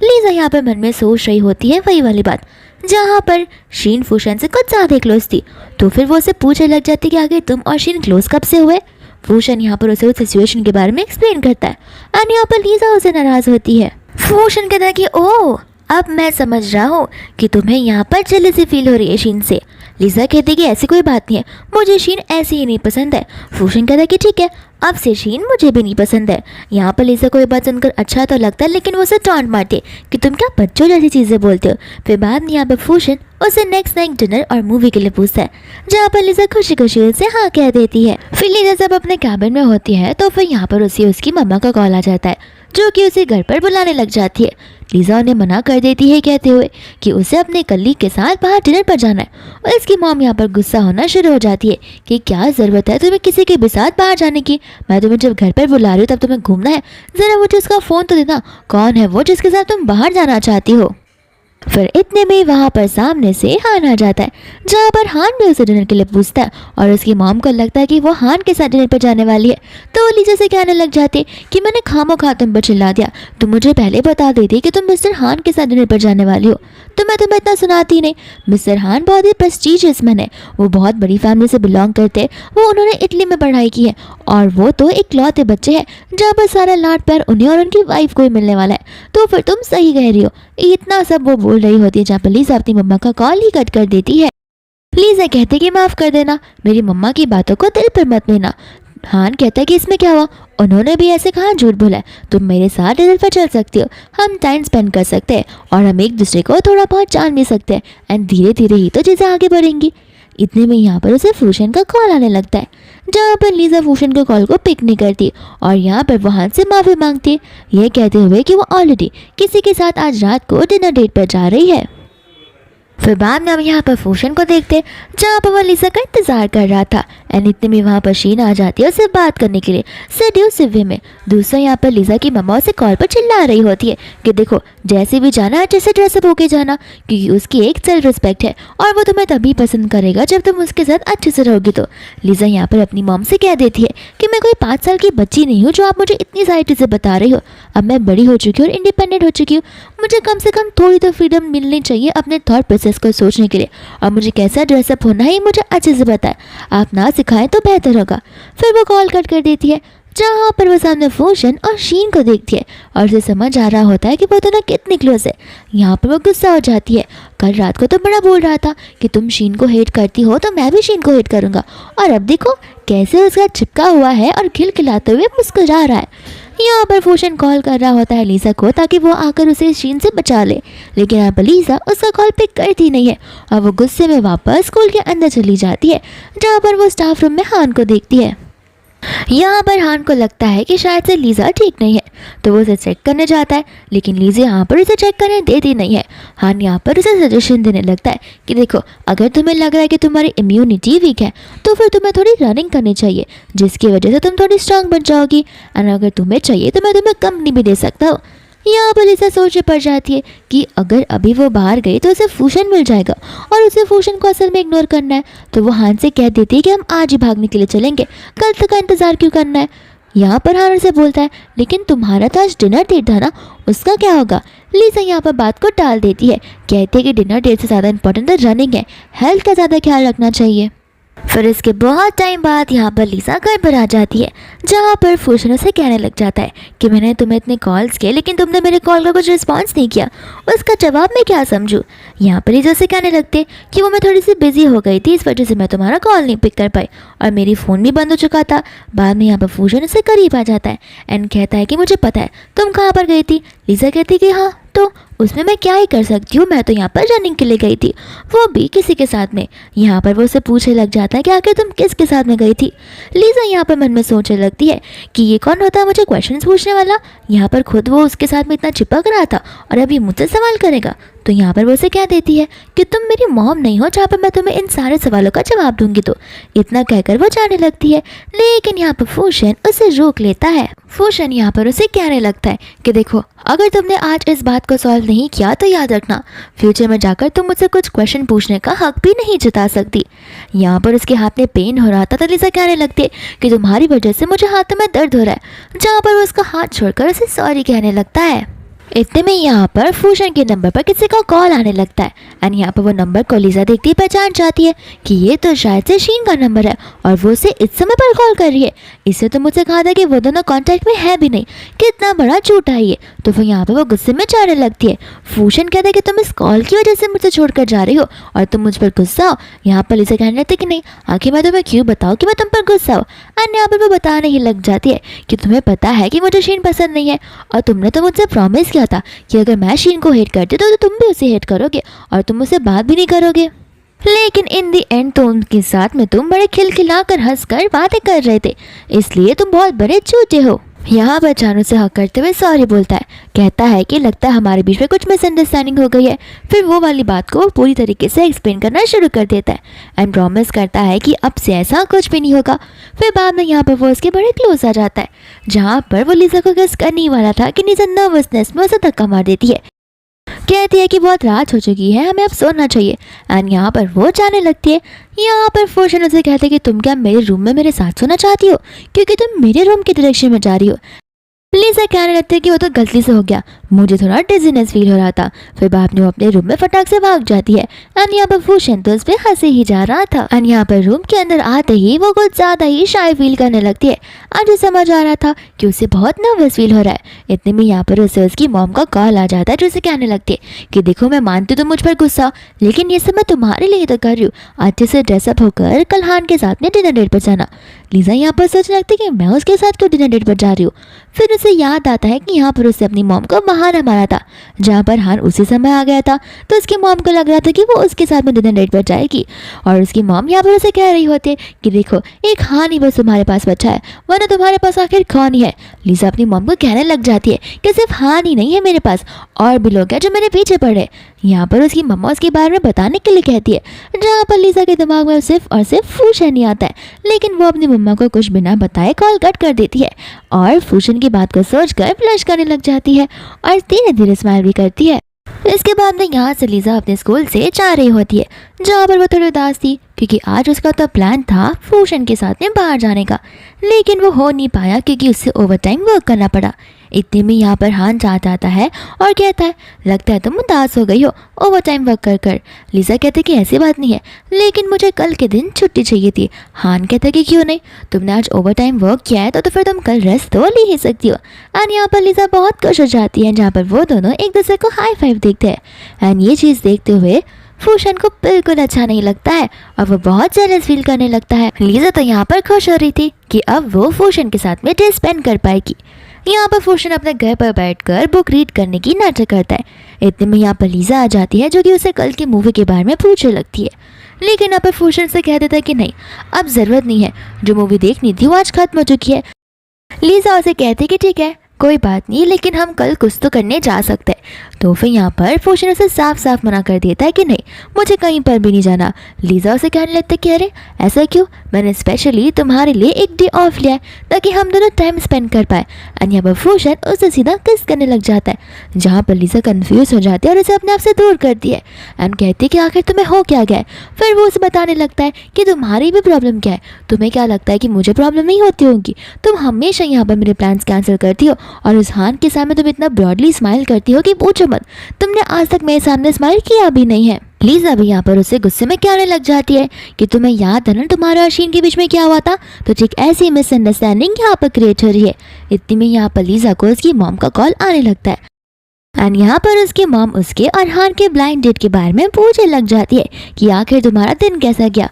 Speaker 1: लीजा यहाँ पर मन में सोच रही होती है वही वाली बात, जहाँ पर शीन फूशन से कुछ ज़्यादा क्लोज थी। तो फिर वो उसे पूछने लग जाती कि आगे तुम और शीन क्लोज कब से हुए। फूशन यहाँ पर उसे उस सिचुएशन के बारे में एक्सप्लेन करता है और यहाँ पर लीजा उसे नाराज़ होती है। फूशन कहता है कि ओह अब मैं समझ रहा हूँ कि तुम्हें यहाँ पर जेलसी फील हो रही है शीन से। लीजा कहती है कि ऐसी कोई बात नहीं है, मुझे शीन ऐसे ही नहीं पसंद है। फूशन कहता है कि ठीक है अब से शीन मुझे भी नहीं पसंद है। यहाँ पर लीजा को ये बात सुनकर अच्छा तो लगता है, लेकिन वो उसे टॉन्ट मारती है कि तुम क्या बच्चों जैसी चीज़ें बोलते हो। फिर बाद में यहाँ पर फूशन उसे नेक्स्ट नाइट डिनर और मूवी के लिए पूछता है, जहाँ पर लीजा खुशी खुशी उसे हाँ कह देती है। फिर लीजा जब अपने कैबिन में होती है तो फिर यहाँ पर उसे उसकी मम्मा का कॉल आ जाता है, जो कि उसे घर पर बुलाने लग जाती है। लीजा उन्हें मना कर देती है कहते हुए कि उसे अपने कलीग के साथ बाहर डिनर पर जाना है, और इसकी मॉम यहाँ पर गुस्सा होना शुरू हो जाती है कि क्या ज़रूरत है तुम्हें किसी के भी साथ बाहर जाने की, मैं तुम्हें जब घर पर बुला रही हूँ तब तुम्हें घूमना है, ज़रा मुझे उसका फ़ोन तो देना, कौन है वो जिसके साथ तुम बाहर जाना चाहती हो। फिर इतने में वहाँ पर सामने से हान आ जाता है, जहाँ पर हान भी उसे डिनर के लिए पूछता है और उसकी मॉम को लगता है कि वो हान के साथ डिनर पर जाने वाली है। तो वो लीजा से कहने लग जाते कि मैंने खामोखा तुम पर चिल्ला दिया, तुम मुझे पहले बता देती कि तुम मिस्टर हान के साथ डिनर पर जाने वाली हो, तो मैं तुम्हें इतना सुनाती नहीं। मिस्टर हान बहुत ही प्रेस्टीजियस मैन है, वो बहुत बड़ी फैमिली से बिलोंग करते हैं, वो उन्होंने इटली में पढ़ाई की है और वो तो इकलौते बच्चे हैं जहाँ पर सारा लाड प्यार उन्हें और उनकी वाइफ को ही मिलने वाला है। तो फिर तुम सही कह रही हो। इतना सब वो बोल रही होती है जहाँ पर लीजा अपनी मम्मा का कॉल ही कट कर देती है। लीजा कहते कि माफ़ कर देना, मेरी मम्मा की बातों को दिल पर मत लेना। हान कहता है कि इसमें क्या हुआ, उन्होंने भी ऐसे कहाँ झूठ बोला है, तुम मेरे साथ डिनर पर चल सकती हो, हम टाइम स्पेंड कर सकते हैं और हम एक दूसरे को थोड़ा बहुत जान भी सकते हैं, एंड धीरे धीरे ही तो चीज़ें आगे बढ़ेंगी। इतने में यहाँ पर उसे फूशन का कॉल आने लगता है, जहाँ पर लीजा फूशन के कॉल को पिक नहीं करती और यहाँ पर वो हान से माफ़ी मांगती है, ये कहते हुए कि वो ऑलरेडी किसी के साथ आज रात को डिनर डेट पर जा रही है। फिर बाद में हम यहाँ पर फूशन को देखते जहाँ पर वो लिसा का इंतजार कर रहा था। एंड इतने में वहाँ पर शीन आ जाती है उससे बात करने के लिए सेड्यूसिव वे में। दूसरा यहाँ पर लिसा की मम्मा उसे कॉल पर चिल्ला रही होती है कि देखो जैसे भी जाना अच्छे से ड्रेसअप होके जाना, क्योंकि उसकी एक सेल्फ रिस्पेक्ट है और वो तुम्हें तभी पसंद करेगा जब तुम उसके साथ अच्छे से रहोगी। तो लिसा यहाँ पर अपनी मॉम से कह देती है कि मैं कोई 5 साल की बच्ची नहीं हूँ जो आप मुझे इतनी सारी चीज़ें बता रही हो। अब मैं बड़ी हो चुकी हूँ और इंडिपेंडेंट हो चुकी हूँ, मुझे कम से कम थोड़ी तो फ्रीडम मिलनी चाहिए अपने थॉट प्रोसेस को सोचने के लिए, और मुझे कैसा ड्रेसअप होना है मुझे अच्छे से पता है, आप ना सिखाएं तो बेहतर होगा। फिर वो कॉल कट कर देती है जहाँ पर वो सामने फूशन और शीन को देखती है और उसे समझ आ रहा होता है कि वो दोनों कितनी क्लोज है। यहाँ पर वो गुस्सा हो जाती है, कल रात को तो बड़ा बोल रहा था कि तुम शीन को हेट करती हो तो मैं भी शीन को हेट करूँगा, और अब देखो कैसे उसका चिपका हुआ है और खिलखिलाते हुए मुस्कुरा रहा है। यहाँ पर फूशन कॉल कर रहा होता है लिसा को ताकि वो आकर उसे शीन से बचा ले, लेकिन यहाँ पर लिसा उसका कॉल पिक करती नहीं है और वो गुस्से में वापस स्कूल के अंदर चली जाती है जहाँ पर वो स्टाफ रूम में हान को देखती है। यहाँ पर हान को लगता है कि शायद से लीजा ठीक नहीं है तो वो उसे चेक करने जाता है, लेकिन लीजा यहाँ पर उसे चेक करने देती नहीं है। हान यहाँ पर उसे सजेशन देने लगता है कि देखो अगर तुम्हें लग रहा है कि तुम्हारी इम्यूनिटी वीक है तो फिर तुम्हें थोड़ी रनिंग करनी चाहिए जिसकी वजह से तुम थोड़ी स्ट्रांग बन जाओगी, और अगर तुम्हें चाहिए तो मैं तुम्हें कंपनी भी दे सकता हूँ। यहाँ पर लिसा सोच पड़ जाती है कि अगर अभी वो बाहर गई तो उसे फूशन मिल जाएगा और उसे फूशन को असल में इग्नोर करना है, तो वो हान से कह देती है कि हम आज ही भागने के लिए चलेंगे, कल तक का इंतज़ार क्यों करना है। यहाँ पर हान से बोलता है लेकिन तुम्हारा तो आज डिनर डेट था ना, उसका क्या होगा। लिसा यहाँ पर बात को टाल देती है, कहती है कि डिनर डेट से ज़्यादा इंपॉर्टेंट तो रनिंग है, हेल्थ का ज़्यादा ख्याल रखना चाहिए। फिर इसके बहुत टाइम बाद यहाँ पर लिसा घर पर आ जाती है जहाँ पर फूशन से कहने लग जाता है कि मैंने तुम्हें इतने कॉल्स किए लेकिन तुमने मेरे कॉल का कुछ रिस्पांस नहीं किया, उसका जवाब मैं क्या समझूँ। यहाँ पर लिसा से कहने लगते कि वो मैं थोड़ी सी बिजी हो गई थी इस वजह से मैं तुम्हारा कॉल नहीं पिक कर पाई और मेरी फ़ोन भी बंद हो चुका था। बाद में यहाँ पर फूशन से करीब आ जाता है एंड कहता है कि मुझे पता है तुम कहाँ पर गई थी। लिसा कहती कि हाँ तो उसमें मैं क्या ही कर सकती हूँ, मैं तो यहाँ पर रनिंग के लिए गई थी, वो भी किसी के साथ में। यहाँ पर वो उसे पूछने लग जाता है कि आखिर तुम किसके साथ में गई थी। लिसा यहाँ पर मन में सोचने लगती है कि ये कौन होता है मुझे क्वेश्चंस पूछने वाला, यहाँ पर खुद वो उसके साथ में इतना चिपक रहा था और अभी मुझसे सवाल करेगा। तो यहाँ पर वो उसे क्या देती है कि तुम मेरी मॉम नहीं हो जहाँ पर मैं तुम्हें इन सारे सवालों का जवाब दूंगी। तो इतना कहकर वो जाने लगती है, लेकिन यहाँ पर फूशन उसे रोक लेता है। फूशन यहाँ पर उसे कहने लगता है कि देखो अगर तुमने आज इस बात को सॉल्व नहीं किया तो याद रखना फ्यूचर में जाकर तुम मुझसे कुछ क्वेश्चन पूछने का हक भी नहीं जता सकती। यहाँ पर उसके हाथ में पेन हो रहा था तो लिसा कहने लगती है कि तुम्हारी वजह से मुझे हाथ में दर्द हो रहा है, जहाँ पर वो उसका हाथ छोड़कर उसे सॉरी कहने लगता है। इतने में यहाँ पर फूशन के नंबर पर किसी का कॉल आने लगता है एंड यहाँ पर वो नंबर को लिसा देखती पहचान जाती है कि ये तो शायद से शीन का नंबर है और वो उसे इस समय पर कॉल कर रही है। इससे तो मुझसे कहा था कि वो दोनों कांटेक्ट में है भी नहीं, कितना बड़ा झूठा है ये। तो फिर यहाँ पर वो गुस्से में जाने लगती है। फूशन कहता है कि तुम इस कॉल की वजह से मुझसे छोड़कर जा रही हो और तुम मुझ पर गुस्सा हो। यहाँ पर लिसा कहने लगती है कि नहीं आखिर मैं तुम्हें क्यों बताऊँ कि मैं तुम पर गुस्सा हो। एंड यहाँ पर वो बताने ही लग जाती है कि तुम्हें पता है कि मुझे शीन पसंद नहीं है और तुमने तो मुझसे प्रॉमिस किया था कि अगर मैं शीन को हेट करती तो तुम भी उसे हेट करोगे और तुम उससे बात भी नहीं करोगे। लेकिन इन दी एंड तो उनके साथ में तुम बड़े खिलखिलाकर हंसकर बातें कर रहे थे, इसलिए तुम बहुत बड़े झूठे हो। यहाँ पर जानू से हक करते हुए सॉरी बोलता है, कहता है कि लगता है हमारे बीच में कुछ मिसअंडरस्टैंडिंग हो गई है। फिर वो वाली बात को पूरी तरीके से एक्सप्लेन करना शुरू कर देता है एंड प्रॉमिस करता है कि अब से ऐसा कुछ भी नहीं होगा। फिर बाद में यहाँ पर वो उसके बड़े क्लोज आ जाता है जहाँ पर वो लिसा को गेस करने ही वाला था कि लिसा नर्वसनेस में उसे धक्का मार देती है, कहती है कि बहुत रात हो चुकी है हमें अब सोना चाहिए एंड यहाँ पर वो जाने लगती है। यहाँ पर फूशन उसे कहते हैं कि तुम क्या मेरे रूम में मेरे साथ सोना चाहती हो क्योंकि तुम मेरे रूम की डायरेक्शन में जा रही हो। लिसा कहने लगती है कि वो तो गलती से हो गया, मुझे थोड़ा डिजीनेस फील हो रहा था। फिर बाद में वो अपने रूम में फटाक से भाग जाती है एंड यहाँ पर फूशन तो उस पर हंसे ही जा रहा था एंड यहाँ पर रूम के अंदर आते ही वो कुछ ज़्यादा ही शाय फील करने लगती है। आज उसे समझ आ रहा था कि उसे बहुत नर्वस फील हो रहा है। इतने में यहाँ पर उसे उसकी मॉम का कॉल आ जाता है जो उसे कहने लगती है कि देखो मैं मानती तो मुझ पर गुस्सा, लेकिन ये सब मैं तुम्हारे लिए तो कर रही हूँ, अच्छे से ड्रेसअप होकर कल हान के साथ में डिनर डेट पर जाना। लिसा यहाँ पर सोचने लगती है कि मैं उसके साथ क्यों डिनर डेट पर जा रही हूँ। फिर उसे याद आता है कि यहाँ पर उसे अपनी मॉम को बहाना मारा था जहाँ पर हान उसी समय आ गया था, तो उसकी मॉम को लग रहा था कि वो उसके साथ में डिनर डेट पर जाएगी और उसकी मॉम यहाँ पर उसे कह रही होती है कि देखो एक हान ही बस तुम्हारे पास बचा है, वरना तुम्हारे पास आखिर कौन ही है। लिसा अपनी मॉम को कहने लग जाती है कि सिर्फ हान ही नहीं है मेरे पास, और भी लोग हैं जो मेरे पीछे पड़े। यहाँ पर उसकी मम्मा उसके बारे में बताने के लिए कहती है, जहाँ पर लिसा के दिमाग में सिर्फ और सिर्फ फूशन ही आता है। लेकिन वो अपनी मम्मा को कुछ बिना बताए कॉल कट कर देती है और फूशन की बात को सोचकर फ्लश करने लग जाती है और धीरे धीरे स्माइल भी करती है। इसके बाद में यहाँ से लिसा अपने स्कूल से जा रही होती है, जहाँ पर वो थोड़ी उदास थी क्योंकि आज उसका तो प्लान था फूशन के साथ में बाहर जाने का, लेकिन वो हो नहीं पाया क्योंकि उससे ओवर टाइम वर्क करना पड़ा। इतने में यहाँ पर हान चाहता आता है और कहता है, लगता है तुम उदास हो गई हो ओवर टाइम वर्क कर कर। लिसा कहते कि ऐसी बात नहीं है, लेकिन मुझे कल के दिन छुट्टी चाहिए थी। हान कहता कि क्यों नहीं, तुमने आज ओवर टाइम वर्क किया है तो फिर तुम कल रेस्ट तो ले ही सकती हो। एंड यहाँ पर लिसा बहुत खुश हो जाती है, जहाँ पर वो दोनों एक दूसरे को हाई फाइव देखते हैं। एंड ये चीज़ देखते हुए फूशन को बिल्कुल अच्छा नहीं लगता है और वो बहुत जेलस फील करने लगता है। लिसा तो यहाँ पर खुश हो रही थी कि अब वो फूशन के साथ में डे स्पेंड कर पाएगी। यहाँ पर फूशन अपने घर पर बैठकर बुक रीड करने की नाटक करता है। इतने में यहाँ पर लिसा आ जाती है, जो कि उसे कल की मूवी के बारे में पूछने लगती है। लेकिन यहाँ पर फूशन से कह देता है कि नहीं, अब ज़रूरत नहीं है, जो मूवी देखनी थी वो आज खत्म हो चुकी है। लिसा उसे कहती कि ठीक है कोई बात नहीं, लेकिन हम कल कुछ तो करने जा सकते हैं। तो फिर यहाँ पर फूशन उसे साफ साफ मना कर देता है कि नहीं, मुझे कहीं पर भी नहीं जाना। लिसा उसे कहने लगता है कि अरे ऐसा क्यों, मैंने स्पेशली तुम्हारे लिए एक डे ऑफ लिया है ताकि हम दोनों टाइम स्पेंड कर पाए। और यहाँ पर फूशन उसे सीधा किस करने लग जाता है, जहाँ पर लिसा कन्फ्यूज हो जाती है और उसे अपने आप से दूर करती है एंड कहती है कि आखिर तुम्हें हो क्या गया है। फिर वो उसे बताने लगता है कि तुम्हारी भी प्रॉब्लम क्या है, तुम्हें क्या लगता है कि मुझे प्रॉब्लम नहीं होती होगी, तुम हमेशा यहाँ पर मेरे प्लान्स कैंसिल करती हो और उस हान के सामने तुम इतना ब्रॉडली स्माइल करती हो कि पूछो मत, तुमने आज तक मेरे सामने स्माइल किया भी नहीं है। लिसा भी यहाँ पर उससे गुस्से में कहने लग जाती है कि तुम्हें याद है ना तुम्हारे और शीन के बीच में क्या हुआ था, तो ठीक ऐसी मिसअंडरस्टैंडिंग यहाँ पर क्रिएट हो रही है। इतनी में यहाँ पर लिसा को उसकी मॉम का कॉल आने लगता है एंड यहाँ पर उसकी मॉम उसके और हान के ब्लाइंड डेट के बारे में पूछने लग जाती है कि आखिर तुम्हारा दिन कैसा गया।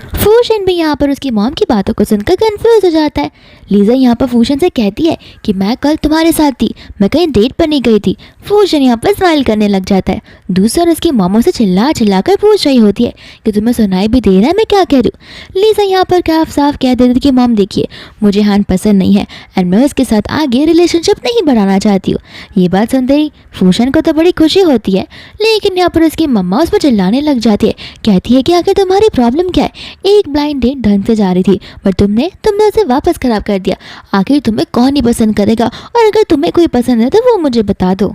Speaker 1: फूशन भी यहाँ पर उसकी मॉम की बातों को सुनकर कंफ्यूज हो जाता है। लिसा यहाँ पर फूशन से कहती है कि मैं कल तुम्हारे साथ थी, मैं कहीं डेट पर नहीं गई थी। फूशन यहाँ पर स्माइल करने लग जाता है। दूसरी ओर उसकी मॉम से चिल्ला चिल्ला कर पूछ रही होती है कि तुम्हें सुनाई भी दे रहा है मैं क्या कह रही हूँ। लिसा यहाँ पर साफ साफ कह देती कि मॉम देखिए, मुझे हान पसंद नहीं है एंड मैं उसके साथ आगे रिलेशनशिप नहीं बढ़ाना चाहती हूँ। ये बात सुनते ही फूशन को तो बड़ी खुशी होती है, लेकिन यहाँ पर उसकी मम्मा उस पर चिल्लाने लग जाती है, कहती है कि आखिर तुम्हारी प्रॉब्लम क्या है, एक ब्लाइंड डेट ढंग से जा रही थी पर तुमने उसे वापस खराब कर दिया। आखिर तुम्हें कौन ही पसंद करेगा, और अगर तुम्हें कोई पसंद है तो वो मुझे बता दो,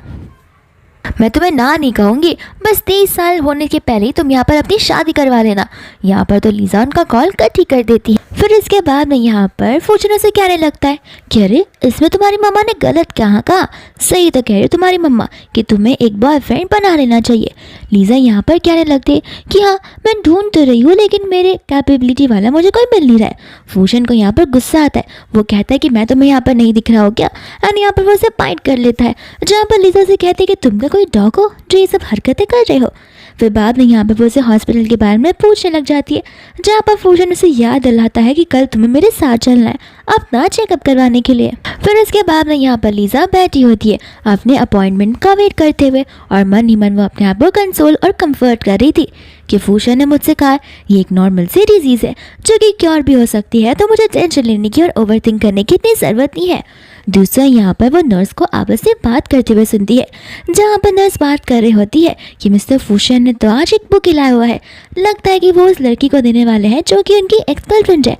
Speaker 1: मैं तुम्हें ना नहीं कहूँगी, बस 23 साल होने के पहले ही तुम यहाँ पर अपनी शादी करवा लेना। यहाँ पर तो लिसा उनका कॉल कट ही कर देती है। फिर इसके बाद में यहाँ पर फूशन से कहने लगता है कि अरे इसमें तुम्हारी मम्मा ने गलत कहाँ कहा, सही तो कह रही तुम्हारी मम्मा कि तुम्हें एक बॉयफ्रेंड बना लेना चाहिए। लिसा यहाँ पर कहने लगती है कि हाँ मैं ढूंढ तो रही हूँ, लेकिन मेरे कैपेबिलिटी वाला मुझे कोई मिल नहीं रहा है। फूशन को यहाँ पर गुस्सा आता है, वो कहता है कि मैं तुम्हें यहाँ पर नहीं दिख रहा हो क्या, एंड यहाँ पर वो उसे पाइट कर लेता है, जहाँ पर लिसा से कहती है कि तुम कोई डॉग हो जो ये सब हरकतें कर रहे हो। फिर बाद में यहाँ पर वो उसे हॉस्पिटल के बारे में पूछने लग जाती है, जहाँ पर फूशन उसे याद दिलाता है कि कल तुम्हें मेरे साथ चलना है अपना चेकअप करवाने के लिए। फिर इसके बाद में यहाँ पर लिसा बैठी होती है अपने अपॉइंटमेंट का वेट करते हुए, और मन ही मन वो अपने आप को कंसोल और कंफर्ट कर रही थी कि फूशन ने मुझसे कहा ये एक नॉर्मल सी डिजीज़ है जो कि क्योर भी हो सकती है, तो मुझे टेंशन लेने की और ओवर थिंक करने की इतनी ज़रूरत नहीं है। दूसरा यहाँ पर वो नर्स को आपस में बात करते हुए सुनती है, जहाँ पर नर्स बात कर रही होती है कि मिस्टर फूशन ने तो आज एक बुक लाया हुआ है, लगता है कि वो उस लड़की को देने वाले हैं जो कि उनकी एक्स गर्लफ्रेंड है।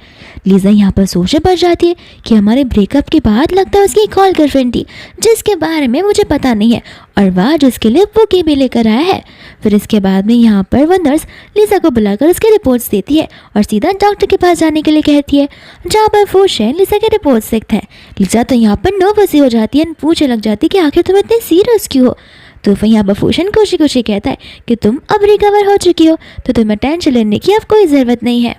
Speaker 1: लिसा यहाँ पर सोचने पड़ जाती है कि हमारे ब्रेकअप के बाद लगता है उसकी एक और गर्लफ्रेंड थी जिसके बारे में मुझे पता नहीं है, और वह जिसके लिए बुक भी लेकर आया है। फिर इसके बाद में यहाँ पर वह नर्स लिसा को बुलाकर उसके रिपोर्ट्स देती है और सीधा डॉक्टर के पास जाने के लिए कहती है, जहाँ पर फूशन लिसा के रिपोर्ट्स देखता है। लिसा तो यहाँ पर नर्वस हो जाती है, पूछने लग जाती है कि आखिर तुम इतने सीरियस क्यों हो। तो फिर यहाँ पर फूशन खुशी खुशी कहता है कि तुम अब रिकवर हो चुकी हो, तो तुम्हें टेंशन लेने की अब कोई ज़रूरत नहीं है।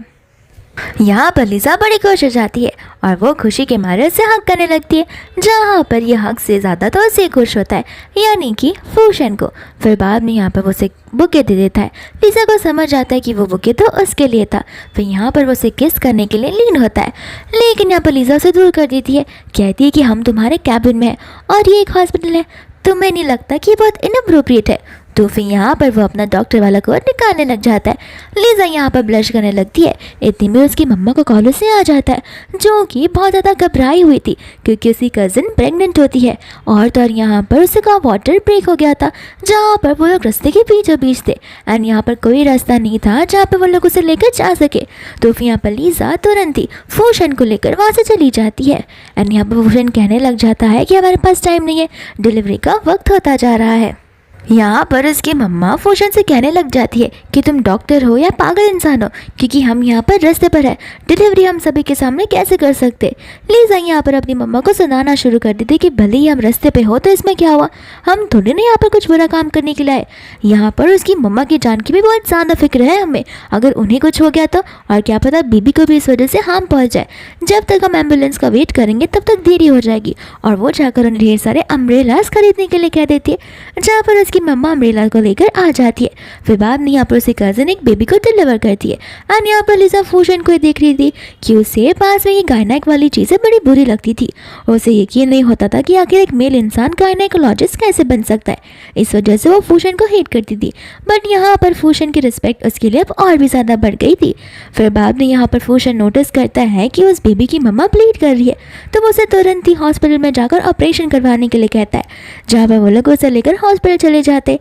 Speaker 1: यहाँ पर लिसा बड़ी खुश हो जाती है और वो खुशी के मारे उसे हक करने लगती है, जहाँ पर यह हक से ज़्यादा तो उसे खुश होता है, यानी कि फूशन को। फिर बाद में यहाँ पर वो उसे बुके दे देता है। लिसा को समझ आता है कि वो बुके तो उसके लिए था। फिर यहाँ पर वो उसे किस करने के लिए लीन होता है, लेकिन यहाँ पर लिसा उसे दूर कर देती है, कहती है कि हम तुम्हारे कैबिन में हैं और ये एक हॉस्पिटल है, तुम्हें नहीं लगता कि ये बहुत इनअप्रोप्रिएट है। तो फिर यहाँ पर वो अपना डॉक्टर वाला कोट निकालने लग जाता है। लीजा यहाँ पर ब्लश करने लगती है। इतने में उसकी मम्मा को कॉल से आ जाता है, जो कि बहुत ज़्यादा घबराई हुई थी क्योंकि उसकी कज़न प्रेग्नेंट होती है। और तो और यहाँ पर उसका वाटर ब्रेक हो गया था, जहाँ पर वो लोग रास्ते के बीचों बीच थे एंड यहाँ पर कोई रास्ता नहीं था जहाँ पर वो लोग उसे लेकर जा सके। तो फिर यहाँ पर लीजा तुरंत ही फूशन को लेकर वहाँ से चली जाती है एंड यहाँ पर फूशन कहने लग जाता है कि हमारे पास टाइम नहीं है, डिलीवरी का वक्त होता जा रहा है। यहाँ पर उसकी मम्मा फूशन से कहने लग जाती है कि तुम डॉक्टर हो या पागल इंसान हो, क्योंकि हम यहाँ पर रास्ते पर है, डिलीवरी हम सभी के सामने कैसे कर सकते। लीजा यहाँ पर अपनी मम्मा को सुनाना शुरू कर दी थी कि भले ही हम रास्ते पे हो तो इसमें क्या हुआ, हम थोड़ी ना यहाँ पर कुछ बुरा काम करने के लिए आए। यहाँ पर उसकी मम्मा की जान की भी बहुत ज़्यादा फिक्र है हमें, अगर उन्हें कुछ हो गया तो, और क्या पता बीबी को भी इस वजह से हार्म पहुँच जाए। जब तक हम एम्बुलेंस का वेट करेंगे तब तक देरी हो जाएगी। और वो जाकर उन्हें ढेर सारे अम्ब्रेलास खरीदने के लिए कह देती है, जहाँ पर उसकी मम्मा अम्ब्रेला को लेकर आ जाती है। फिर बाद में यहाँ पर उसकी कज़न एक बेबी को डिलीवर करती है एंड यहाँ पर लीजा फूशन को देख रही थी कि उसे पास में ये गायनेक वाली चीज़ें बड़ी बुरी लगती थी। उसे यकीन नहीं होता था कि आखिर एक मेल इंसान गायनेकोलॉजिस्ट कैसे बन सकता है। इस वजह से वो फूशन को हेट करती थी, बट यहाँ पर फूशन की रिस्पेक्ट उसके लिए अब और भी ज़्यादा बढ़ गई थी। फिर बाद में यहाँ पर फूशन नोटिस करता है कि उस बेबी की मम्मा ब्लीड कर रही है, तो वो उसे तुरंत ही हॉस्पिटल में जाकर ऑपरेशन करवाने के लिए कहता है, जहाँ पर वो लोग उसे लेकर हॉस्पिटल चले जाते।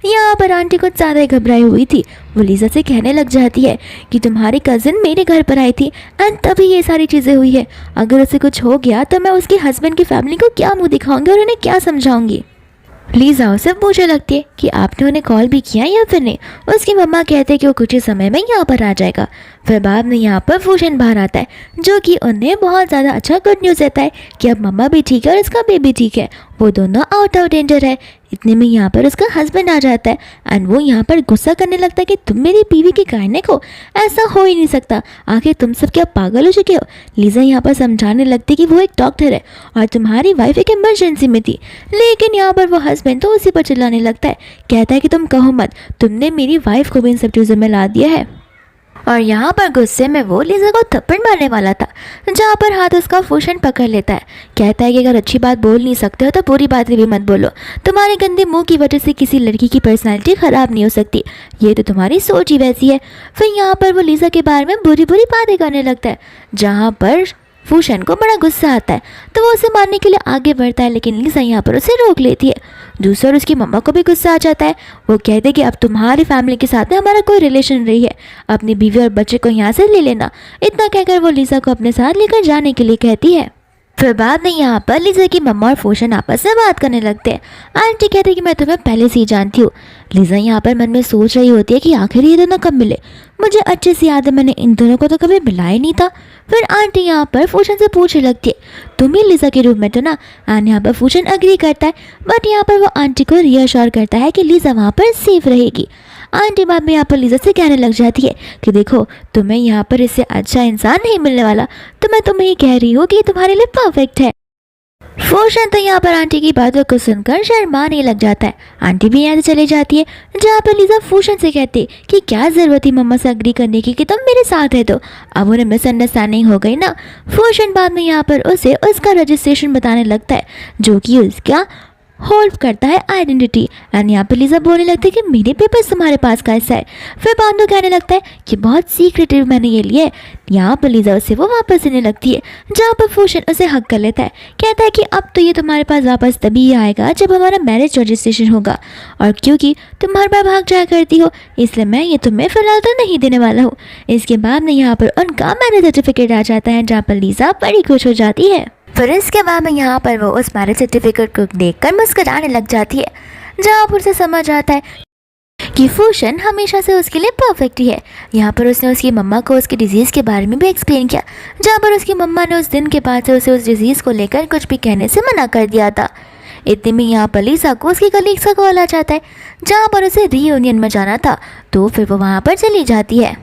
Speaker 1: यहाँ पर आंटी कुछ ज़्यादा घबराई हुई थी। वो लीजा से कहने लग जाती है कि तुम्हारी कज़न मेरे घर पर आई थी एंड तभी ये सारी चीज़ें हुई है, अगर उसे कुछ हो गया तो मैं उसके हस्बैंड की फैमिली को क्या मुंह दिखाऊंगी और उन्हें क्या समझाऊंगी। लीजा उसे पूछने लगती है कि आपने उन्हें कॉल भी किया या फिर नहीं। उसकी मम्मा कहते हैं कि वो कुछ ही समय में यहाँ पर आ जाएगा। फिर बाद में यहाँ पर फूशन बाहर आता है, जो कि उन्हें बहुत ज़्यादा अच्छा गुड न्यूज़ देता है कि अब मम्मा भी ठीक है और उसका बेबी ठीक है, वो दोनों आउट ऑफ डेंजर है। इतने में यहाँ पर उसका हस्बैंड आ जाता है एंड वो यहाँ पर गुस्सा करने लगता है कि तुम मेरी बीवी की गायनेक हो, ऐसा हो ही नहीं सकता, आखिर तुम सब क्या पागल हो चुके हो। लीजा यहाँ पर समझाने लगती है कि वो एक डॉक्टर है और तुम्हारी वाइफ एक इमरजेंसी में थी, लेकिन यहाँ पर वो हस्बैंड तो उसी पर चिल्लाने लगता है, कहता है कि तुम कहो मत, तुमने मेरी वाइफ को भी इन सब चीज़ों में ला दिया है। और यहाँ पर गुस्से में वो लीजा को थप्पड़ मारने वाला था, जहाँ पर हाथ उसका फूशन पकड़ लेता है, कहता है कि अगर अच्छी बात बोल नहीं सकते हो तो बुरी बातें भी मत बोलो, तुम्हारे गंदे मुंह की वजह से किसी लड़की की पर्सनालिटी ख़राब नहीं हो सकती, ये तो तुम्हारी सोच ही वैसी है। फिर यहाँ पर वो लीजा के बारे में बुरी बुरी बातें करने लगता है, जहाँ पर फूशन को बड़ा गुस्सा आता है, तो वो उसे मारने के लिए आगे बढ़ता है, लेकिन लीजा यहाँ पर उसे रोक लेती है। दूसरा उसकी मम्मा को भी गुस्सा आ जाता है, वो कहते हैं कि अब तुम्हारी फैमिली के साथ में हमारा कोई रिलेशन नहीं है, अपनी बीवी और बच्चे को यहाँ से ले लेना। इतना कहकर वो लीजा को अपने साथ लेकर जाने के लिए कहती है। फिर बाद में यहाँ पर लीजा की मम्मा और फूशन आपस में बात करने लगते हैं। आंटी कहती है कि मैं तुम्हें पहले से ही जानती हूँ। लीजा यहाँ पर मन में सोच रही होती है कि आखिर ये दोनों कब मिले, मुझे अच्छे से याद है मैंने इन दोनों को तो कभी मिला ही नहीं था। फिर आंटी यहाँ पर फूशन से पूछने लगती है, तुम ही लीजा के रूम में तो ना। एंड यहाँ पर फूशन अग्री करता है, बट यहाँ पर वो आंटी को रीअश्योर करता है कि लीजा वहाँ पर सेफ रहेगी। आंटी बाद में यहाँ पर लीजा से कहने लग जाती है कि देखो तुम्हें यहाँ पर इससे अच्छा इंसान नहीं मिलने वाला, तो मैं तुम्हें ही कह रही हूँ कि ये तुम्हारे लिए परफेक्ट है। फूशन तो यहाँ पर आंटी की बातों को सुनकर शर्माने लग जाता है। आंटी भी यहाँ से चली जाती है, जहाँ पर लीजा फूशन से कहती है कि क्या ज़रूरत थी मम्मा से अग्री करने की कि तुम मेरे साथ है, तो अब उन्हें मिसअंडरस्टैंडिंग हो गई ना। फूशन बाद में यहाँ पर उसे उसका रजिस्ट्रेशन बताने लगता है, जो कि उसका होल्ड करता है आइडेंटिटी। एंड यहाँ पे लीजा बोलने लगती है कि मेरे पेपर्स तुम्हारे पास कैसा है। फिर बांधो कहने लगता है कि बहुत सीक्रेटिव मैंने ये लिए। यहाँ पर लीजा उसे वो वापस देने लगती है, जहाँ पर फूशन उसे हक कर लेता है, कहता है कि अब तो ये तुम्हारे पास वापस तभी आएगा जब हमारा मैरिज रजिस्ट्रेशन होगा, और क्योंकि तुम हर बार भाग जाया करती हो इसलिए मैं ये तुम्हें फिलहाल तो नहीं देने वाला हूँ। इसके बाद में यहाँ पर उनका मैरिज सर्टिफिकेट आ जाता है, जहाँ पर लीजा बड़ी खुश हो जाती है। फिर इसके बाद में यहाँ पर वो उस मैरिज सर्टिफिकेट को देखकर मुस्कुराने लग जाती है, जहाँ पर उसे समझ आता है कि फूशन हमेशा से उसके लिए परफेक्ट ही है। यहाँ पर उसने उसकी मम्मा को उसकी डिजीज़ के बारे में भी एक्सप्लेन किया, जहाँ पर उसकी मम्मा ने उस दिन के बाद से उसे उस डिजीज़ को लेकर कुछ भी कहने से मना कर दिया था। इतने में यहाँ पर लीजा को उसकी कलीग्स का कॉल आ जाता है, जहाँ पर उसे रीयूनियन में जाना था, तो फिर वो वहाँ पर चली जाती है।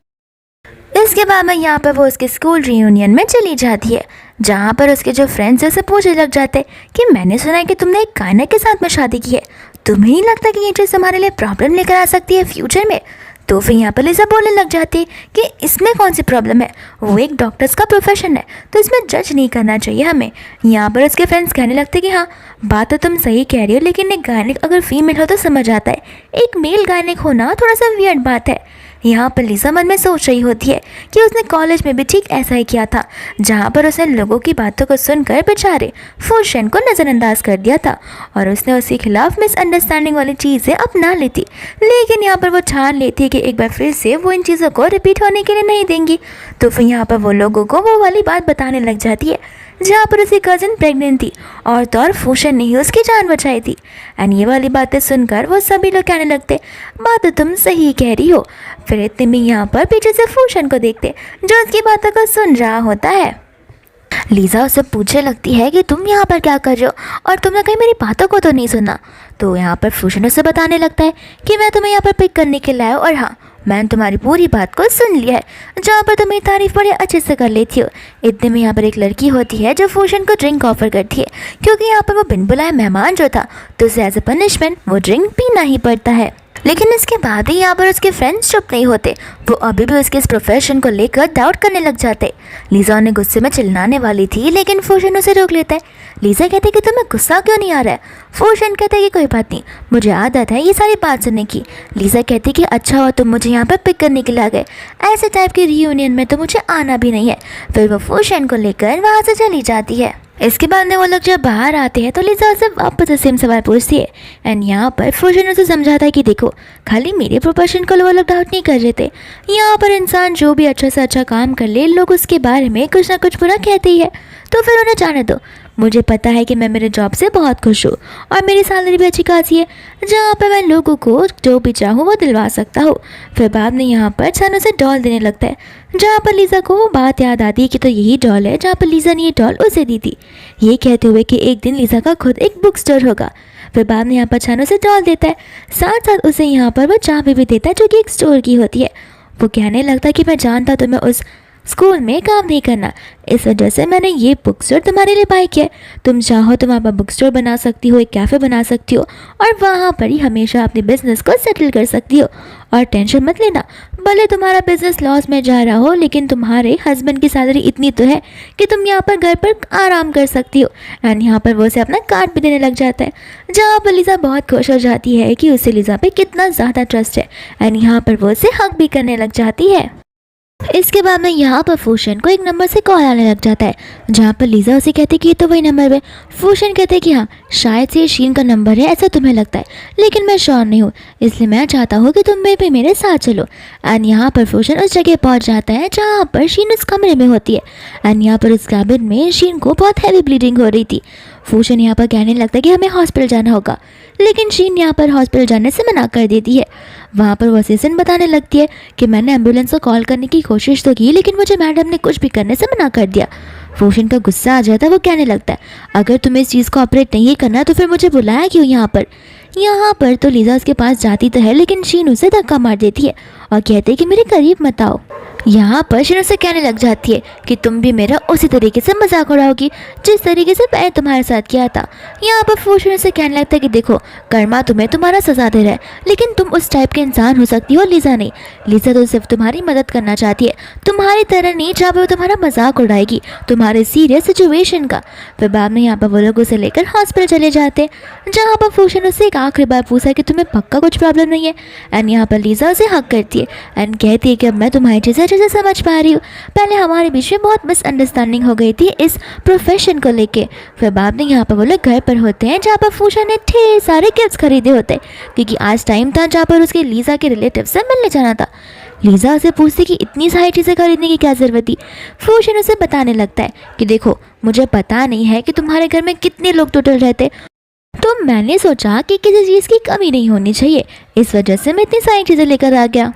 Speaker 1: इसके बाद में यहाँ पर वो उसके स्कूल रीयूनियन में चली जाती है, जहाँ पर उसके जो फ्रेंड्स उसे पूछने लग जाते कि मैंने सुना है कि तुमने एक गायक के साथ में शादी की है, तुम्हें नहीं लगता कि ये चीज़ हमारे लिए प्रॉब्लम लेकर आ सकती है फ्यूचर में। तो फिर यहाँ पर लिजा बोलने लग जाती है कि इसमें कौन सी प्रॉब्लम है, वो एक डॉक्टर्स का प्रोफेशन है तो इसमें जज नहीं करना चाहिए हमें। यहाँ पर उसके फ्रेंड्स कहने लगते कि हाँ बात तो तुम सही कह रही हो, लेकिन एक गायनिक अगर फीमेल हो तो समझ आता है, एक मेल गायनिक होना थोड़ा सा वियर्ड बात है। यहाँ पर लिजा मन में सोच रही होती है कि उसने कॉलेज में भी ठीक ऐसा ही किया था, जहाँ पर उसने लोगों की बातों को सुनकर बेचारे फूशन को नज़रअंदाज कर दिया था और उसने उसके खिलाफ मिसअंडरस्टैंडिंग वाली चीज़ें अपना ली थी। लेकिन यहाँ पर वो ठान लेती है कि एक बार फिर से वो इन चीज़ों को रिपीट होने के लिए नहीं देंगी। तो फिर यहाँ पर वो लोगों को वो वाली बात बताने लग जाती है जहाँ पर उसकी कज़न प्रेग्नेंट थी और तो और फूशन ने ही उसकी जान बचाई थी। एंड ये वाली बातें सुनकर वो सभी लोग कहने लगते बात तो तुम सही कह रही हो। फिर इतने में यहाँ पर पीछे से फूशन को देखते जो उसकी बातों को सुन रहा होता है। लीजा उससे पूछने लगती है कि तुम यहाँ पर क्या कर रहे हो और तुमने कहीं मेरी बातों को तो नहीं सुना। तो यहाँ पर फूशन उससे बताने लगता है कि मैं तुम्हें यहाँ पर पिक करने के लिए आया और हाँ मैंने तुम्हारी पूरी बात को सुन लिया है, जहाँ पर तुम मेरी तारीफ बड़े अच्छे से कर लेती हो। इतने में यहाँ पर एक लड़की होती है जो फूशन को ड्रिंक ऑफर करती है, क्योंकि यहाँ पर वो बिन बुलाए मेहमान जो था तो उसे एज ए पनिशमेंट वो ड्रिंक पीना ही पड़ता है। लेकिन इसके बाद ही यहाँ पर उसके फ्रेंड्स चुप नहीं होते, वो अभी भी उसके इस प्रोफेशन को लेकर डाउट करने लग जाते। लीजा उन्हें गुस्से में चिल्लाने वाली थी, लेकिन फूशन उसे रोक लेता है। लीजा कहती कि तुम्हें गुस्सा क्यों नहीं आ रहा है। फूशन कहते कि कोई बात नहीं, मुझे आदत है ये सारी बात सुनने की। लीजा कहती कि अच्छा हुआ तुम मुझे यहाँ पर पिक करने के लिए आ गए, ऐसे टाइप की रियूनियन में तो मुझे आना भी नहीं है। फिर वो फूशन को लेकर वहाँ से चली जाती है। इसके बाद में वो लोग जब बाहर आते हैं तो लिजा उसे वापस से सेम सवाल पूछती है। एंड यहाँ पर फूशन उसे समझाता है कि देखो खाली मेरे प्रोफेशन को वो लोग डाउट नहीं कर रहे थे, यहाँ पर इंसान जो भी अच्छा से अच्छा काम कर ले लोग उसके बारे में कुछ ना कुछ बुरा कहते ही है, तो फिर उन्हें जाने दो। मुझे पता है कि मैं मेरे जॉब से बहुत खुश हूँ और मेरी सैलरी भी अच्छी खासी है, जहाँ पर मैं लोगों को जो भी चाहूँ वो दिलवा सकता हूँ। फिर बाद में यहाँ पर सन उसे डॉल देने लगता है, जहाँ पर लीजा को वो बात याद आती है कि तो यही डॉल है जहाँ पर लीजा ने ये डॉल उसे दी थी, ये कहते हुए कि एक दिन लीजा का खुद एक बुक स्टोर होगा। फिर बाद में यहाँ पर छान उसे डॉल देता है, साथ साथ उसे यहाँ पर वो चाबी भी देता है जो कि एक स्टोर की होती है। वो कहने लगता है कि मैं जानता तुम्हें उस स्कूल में काम नहीं करना, इस वजह से मैंने ये बुक स्टोर तुम्हारे लिए बाय किया है। तुम चाहो तो वहाँ पर बुक स्टोर बना सकती हो, एक कैफ़े बना सकती हो और वहाँ पर ही हमेशा अपने बिजनेस को सेटल कर सकती हो। और टेंशन मत लेना, भले तुम्हारा बिजनेस लॉस में जा रहा हो, लेकिन तुम्हारे हस्बैंड की सैलरी इतनी तो है कि तुम यहाँ पर घर पर आराम कर सकती हो। एंड यहाँ पर वो उसे अपना कार्ड भी देने लग जाता है, जहाँ पर लीजा बहुत खुश हो जाती है कि उसे लीजा पे कितना ज़्यादा ट्रस्ट है। एंड यहाँ पर वो उसे हक भी करने लग जाती है। इसके बाद में यहाँ पर फूशन को एक नंबर से कॉल आने लग जाता है, जहाँ पर लीजा उसे कहती कि ये तो वही नंबर है। फूशन कहते कि हाँ शायद से शीन का नंबर है, ऐसा तुम्हें लगता है, लेकिन मैं श्योर नहीं हूँ, इसलिए मैं चाहता हूँ कि तुम भी मेरे साथ चलो। एंड यहाँ पर फूशन उस जगह पहुँच जाता है जहाँ पर शीन उस कमरे में होती है। एंड यहाँ पर उस कैबिन में शीन को बहुत हैवी ब्लीडिंग हो रही थी। फूशन यहाँ पर कहने लगता है कि हमें हॉस्पिटल जाना होगा, लेकिन शीन यहाँ पर हॉस्पिटल जाने से मना कर देती है। वहाँ पर वो असिस्टेंट बताने लगती है कि मैंने एम्बुलेंस को कॉल करने की कोशिश तो की, लेकिन मुझे मैडम ने कुछ भी करने से मना कर दिया। फूशन का गुस्सा आ जाता है, वो कहने लगता है अगर तुम्हें इस चीज़ को ऑपरेट नहीं करना तो फिर मुझे बुलाया क्यों यहाँ पर। यहाँ पर तो लीजा उसके पास जाती तो है, लेकिन शीन उसे धक्का मार देती है और कहते हैं कि मेरे करीब मत आओ। यहाँ पर शीन उसे कहने लग जाती है कि तुम भी मेरा उसी तरीके से मजाक उड़ाओगी जिस तरीके से मैंने तुम्हारे साथ किया था। यहाँ पर फूशन उसे कहने लगता है कि देखो कर्मा तुम्हें तुम्हारा सजा दे रहा है, लेकिन तुम उस टाइप के इंसान हो सकती हो, लीजा नहीं। लीजा तो सिर्फ तुम्हारी मदद करना चाहती है, तुम्हारी तरह नहीं जहाँ पर वो तुम्हारा मजाक उड़ाएगी तुम्हारे सीरियस सिचुएशन का। फिर बाद में यहाँ पर वो लोग उसे लेकर हॉस्पिटल चले जाते, जहाँ पर फूशन उससे एक आखिरी बार पूछा कि तुम्हें पक्का कुछ प्रॉब्लम नहीं है। एंड यहाँ पर लीजा उसे हक करती है एंड कहती है कि अब मैं तुम्हारी चीज़ें अच्छे से समझ पा रही हूँ, पहले हमारे बीच में बहुत मिसअंडरस्टैंडिंग हो गई थी इस प्रोफेशन को लेके। फिर बाद में यहाँ पर वो लोग घर पर होते हैं, जहाँ पर फूशन ने ढेर सारे गिफ्ट्स खरीदे होते हैं, क्योंकि आज टाइम था जहाँ पर उसके लीजा के रिलेटिव से मिलने जाना था। लीजा उसे पूछती कि इतनी सारी चीज़ें खरीदने की क्या ज़रूरत थी। फूशन उसे बताने लगता है कि देखो मुझे पता नहीं है कि तुम्हारे घर में कितने लोग टोटल रहते, तो मैंने सोचा कि किसी चीज़ की कमी नहीं होनी चाहिए, इस वजह से मैं इतनी सारी चीज़ें लेकर आ गया।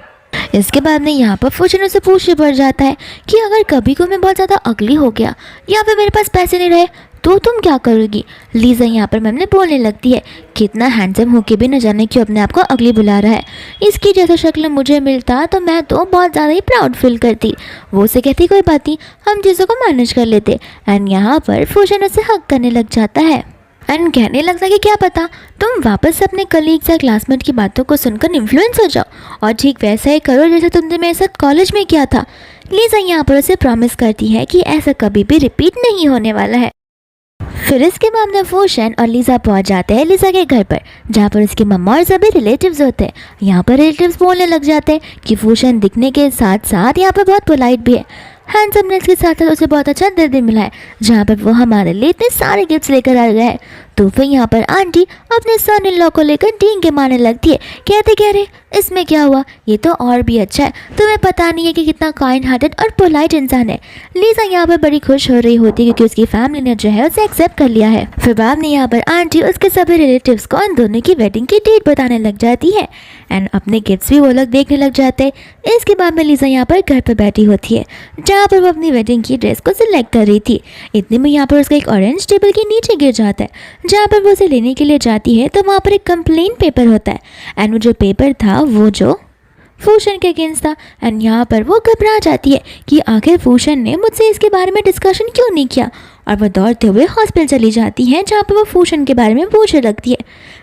Speaker 1: इसके बाद में यहाँ पर फूशन उसे पूछने पड़ जाता है कि अगर कभी को मैं बहुत ज़्यादा अगली हो गया या फिर मेरे पास पैसे नहीं रहे तो तुम क्या करोगी। लीजा यहाँ पर मैम ने बोलने लगती है कि इतना हैंडसम होके भी न जाने क्यों अपने आप को अगली बुला रहा है, इसकी जैसा शक्ल मुझे मिलता तो मैं तो बहुत ज़्यादा ही प्राउड फील करती। वो उसे कहती कोई बात नहीं, हम चीज़ों को मैनेज कर लेते। एंड यहाँ पर फूशन उसे हक करने लग जाता है। एंड कहने लगता कि क्या पता तुम वापस से अपने कलीग्स या क्लासमेट की बातों को सुनकर इन्फ्लुएंस हो जाओ और ठीक वैसा ही करो जैसे तुमने मेरे साथ कॉलेज में किया था। लीजा यहाँ पर उसे प्रॉमिस करती है कि ऐसा कभी भी रिपीट नहीं होने वाला है। फिर इसके बाद में फूशन और लीजा पहुंच जाते हैं लीजा के घर पर, जहाँ पर उसकी मम्मा और सभी रिलेटिव्स होते हैं। यहाँ पर रिलेटिव्स बोलने लग जाते हैं कि फूशन दिखने के साथ साथ यहाँ पर बहुत पोलाइट भी है। हैंडसमनेस के साथ साथ उसे बहुत अच्छा दिल भी मिला है, जहाँ पर वो हमारे लिए इतने सारे गिफ्ट्स लेकर आ गया है। तो फिर यहाँ पर आंटी अपने सन इन लॉ को लेकर डींग के मारने लगती है, कहते कह रहे इसमें क्या हुआ, ये तो और भी अच्छा है, तुम्हें पता नहीं है कि कितना काइंड हार्टेड और पोलाइट इंसान है। लीजा यहाँ पर बड़ी खुश हो रही होती है क्योंकि उसकी फैमिली ने जो है उसे एक्सेप्ट कर लिया है। फिर बाद में यहाँ पर आंटी उसके सभी रिलेटिव्स को उन दोनों की वेडिंग की डेट बताने लग जाती है एंड अपने गिफ्ट्स भी वो लोग देखने लग जाते हैं। इसके बाद में लीजा यहाँ पर घर पर बैठी होती है, जहाँ पर वो अपनी वेडिंग की ड्रेस को सिलेक्ट कर रही थी। इतने में यहाँ पर उसका एक ऑरेंज टेबल के नीचे गिर जाता है, जहाँ पर वो उसे लेने के लिए जाती है तो वहाँ पर एक कंप्लेन पेपर होता है एंड वो जो पेपर था वो जो फूशन के अगेंस्ट था। एंड यहाँ पर वो घबरा जाती है कि आखिर फूशन ने मुझसे इसके बारे में डिस्कशन क्यों नहीं किया, और वह दौड़ते हुए हॉस्पिटल चली जाती है, जहाँ पर वो फूशन के बारे में पूछने लगती है।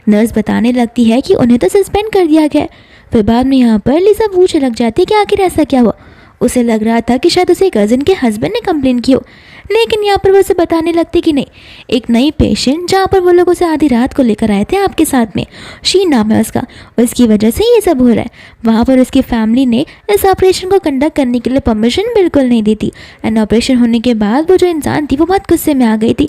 Speaker 1: नर्स बताने लगती है कि उन्हें तो सस्पेंड कर दिया गया। फिर बाद में यहाँ पर लीजा पूछने लग जाती है कि आखिर ऐसा क्या हुआ। उसे लग रहा था कि शायद उसे कज़न के हस्बैंड ने कंप्लेन की हो, लेकिन यहाँ पर वो उसे बताने लगती कि नहीं, एक नई पेशेंट जहाँ पर वो लोग उसे आधी रात को लेकर आए थे आपके साथ में, शीन नाम है उसका, और इसकी वजह से ये सब हो रहा है। वहाँ पर उसकी फैमिली ने इस ऑपरेशन को कंडक्ट करने के लिए परमिशन बिल्कुल नहीं दी थी एंड ऑपरेशन होने के बाद वो जो इंसान थी वो बहुत गुस्से में आ गई थी।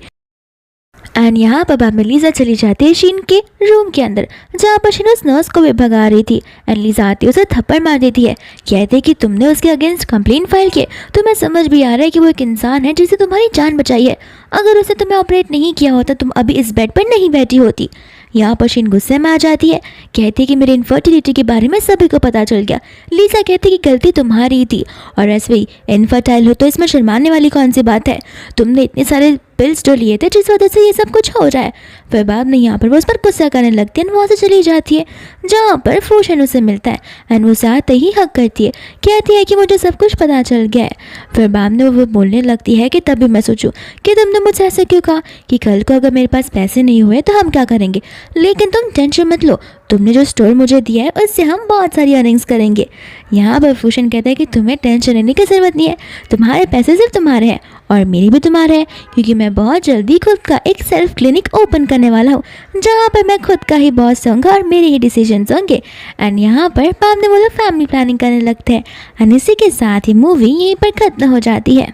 Speaker 1: एंड यहाँ पर बाद में लीजा चली जाती है शीन के रूम के अंदर, जहाँ पर शीन उस नर्स को भी भगा रही थी एंड लीजा आती है उसे थप्पड़ मार देती है, कहते कि तुमने उसके अगेंस्ट कंप्लेंट फाइल की, तुम्हें समझ भी आ रहा है कि वो एक इंसान है जिसे तुम्हारी जान बचाई है, अगर उसे तुम्हें ऑपरेट नहीं किया होता तुम अभी इस बेड पर नहीं बैठी होती। यहाँ पर शीन गुस्से में आ जाती है, कहती है कि मेरी इनफर्टिलिटी के बारे में सभी को पता चल गया। लीजा कहती कि गलती तुम्हारी थी, और ऐसे ही इनफर्टाइल हो तो इसमें शर्माने वाली कौन सी बात है, तुमने इतने सारे पिल्स जो लिए थे जिस वजह से ये सब कुछ हो रहा है। फिर बाद में यहाँ पर वो उस पर गुस्सा करने लगती है, वहाँ से चली जाती है, जहाँ पर फूशन उसे मिलता है एंड उसे आते ही हक करती है, कहती है कि मुझे सब कुछ पता चल गया है। फिर बाद में वो बोलने लगती है कि तभी मैं सोचूं कि तुमने मुझसे ऐसे क्यों कहा कि कल को अगर मेरे पास पैसे नहीं हुए तो हम क्या करेंगे, लेकिन तुम टेंशन मत लो, तुमने जो स्टोर मुझे दिया है उससे हम बहुत सारी अर्निंग्स करेंगे। यहाँ पर फूशन कहता है कि तुम्हें टेंशन लेने की ज़रूरत नहीं है, तुम्हारे पैसे सिर्फ तुम्हारे हैं और मेरी भी तुम्हारे हैं, क्योंकि मैं बहुत जल्दी खुद का एक सेल्फ क्लिनिक ओपन करने वाला हूँ, जहाँ पर मैं खुद का ही बॉस होऊंगा और मेरे ही डिसीजंस होंगे। एंड यहाँ पर बाद में वो लोग फैमिली प्लानिंग करने लगते हैं एंड इसी के साथ ही मूवी यहीं पर खत्म हो जाती है।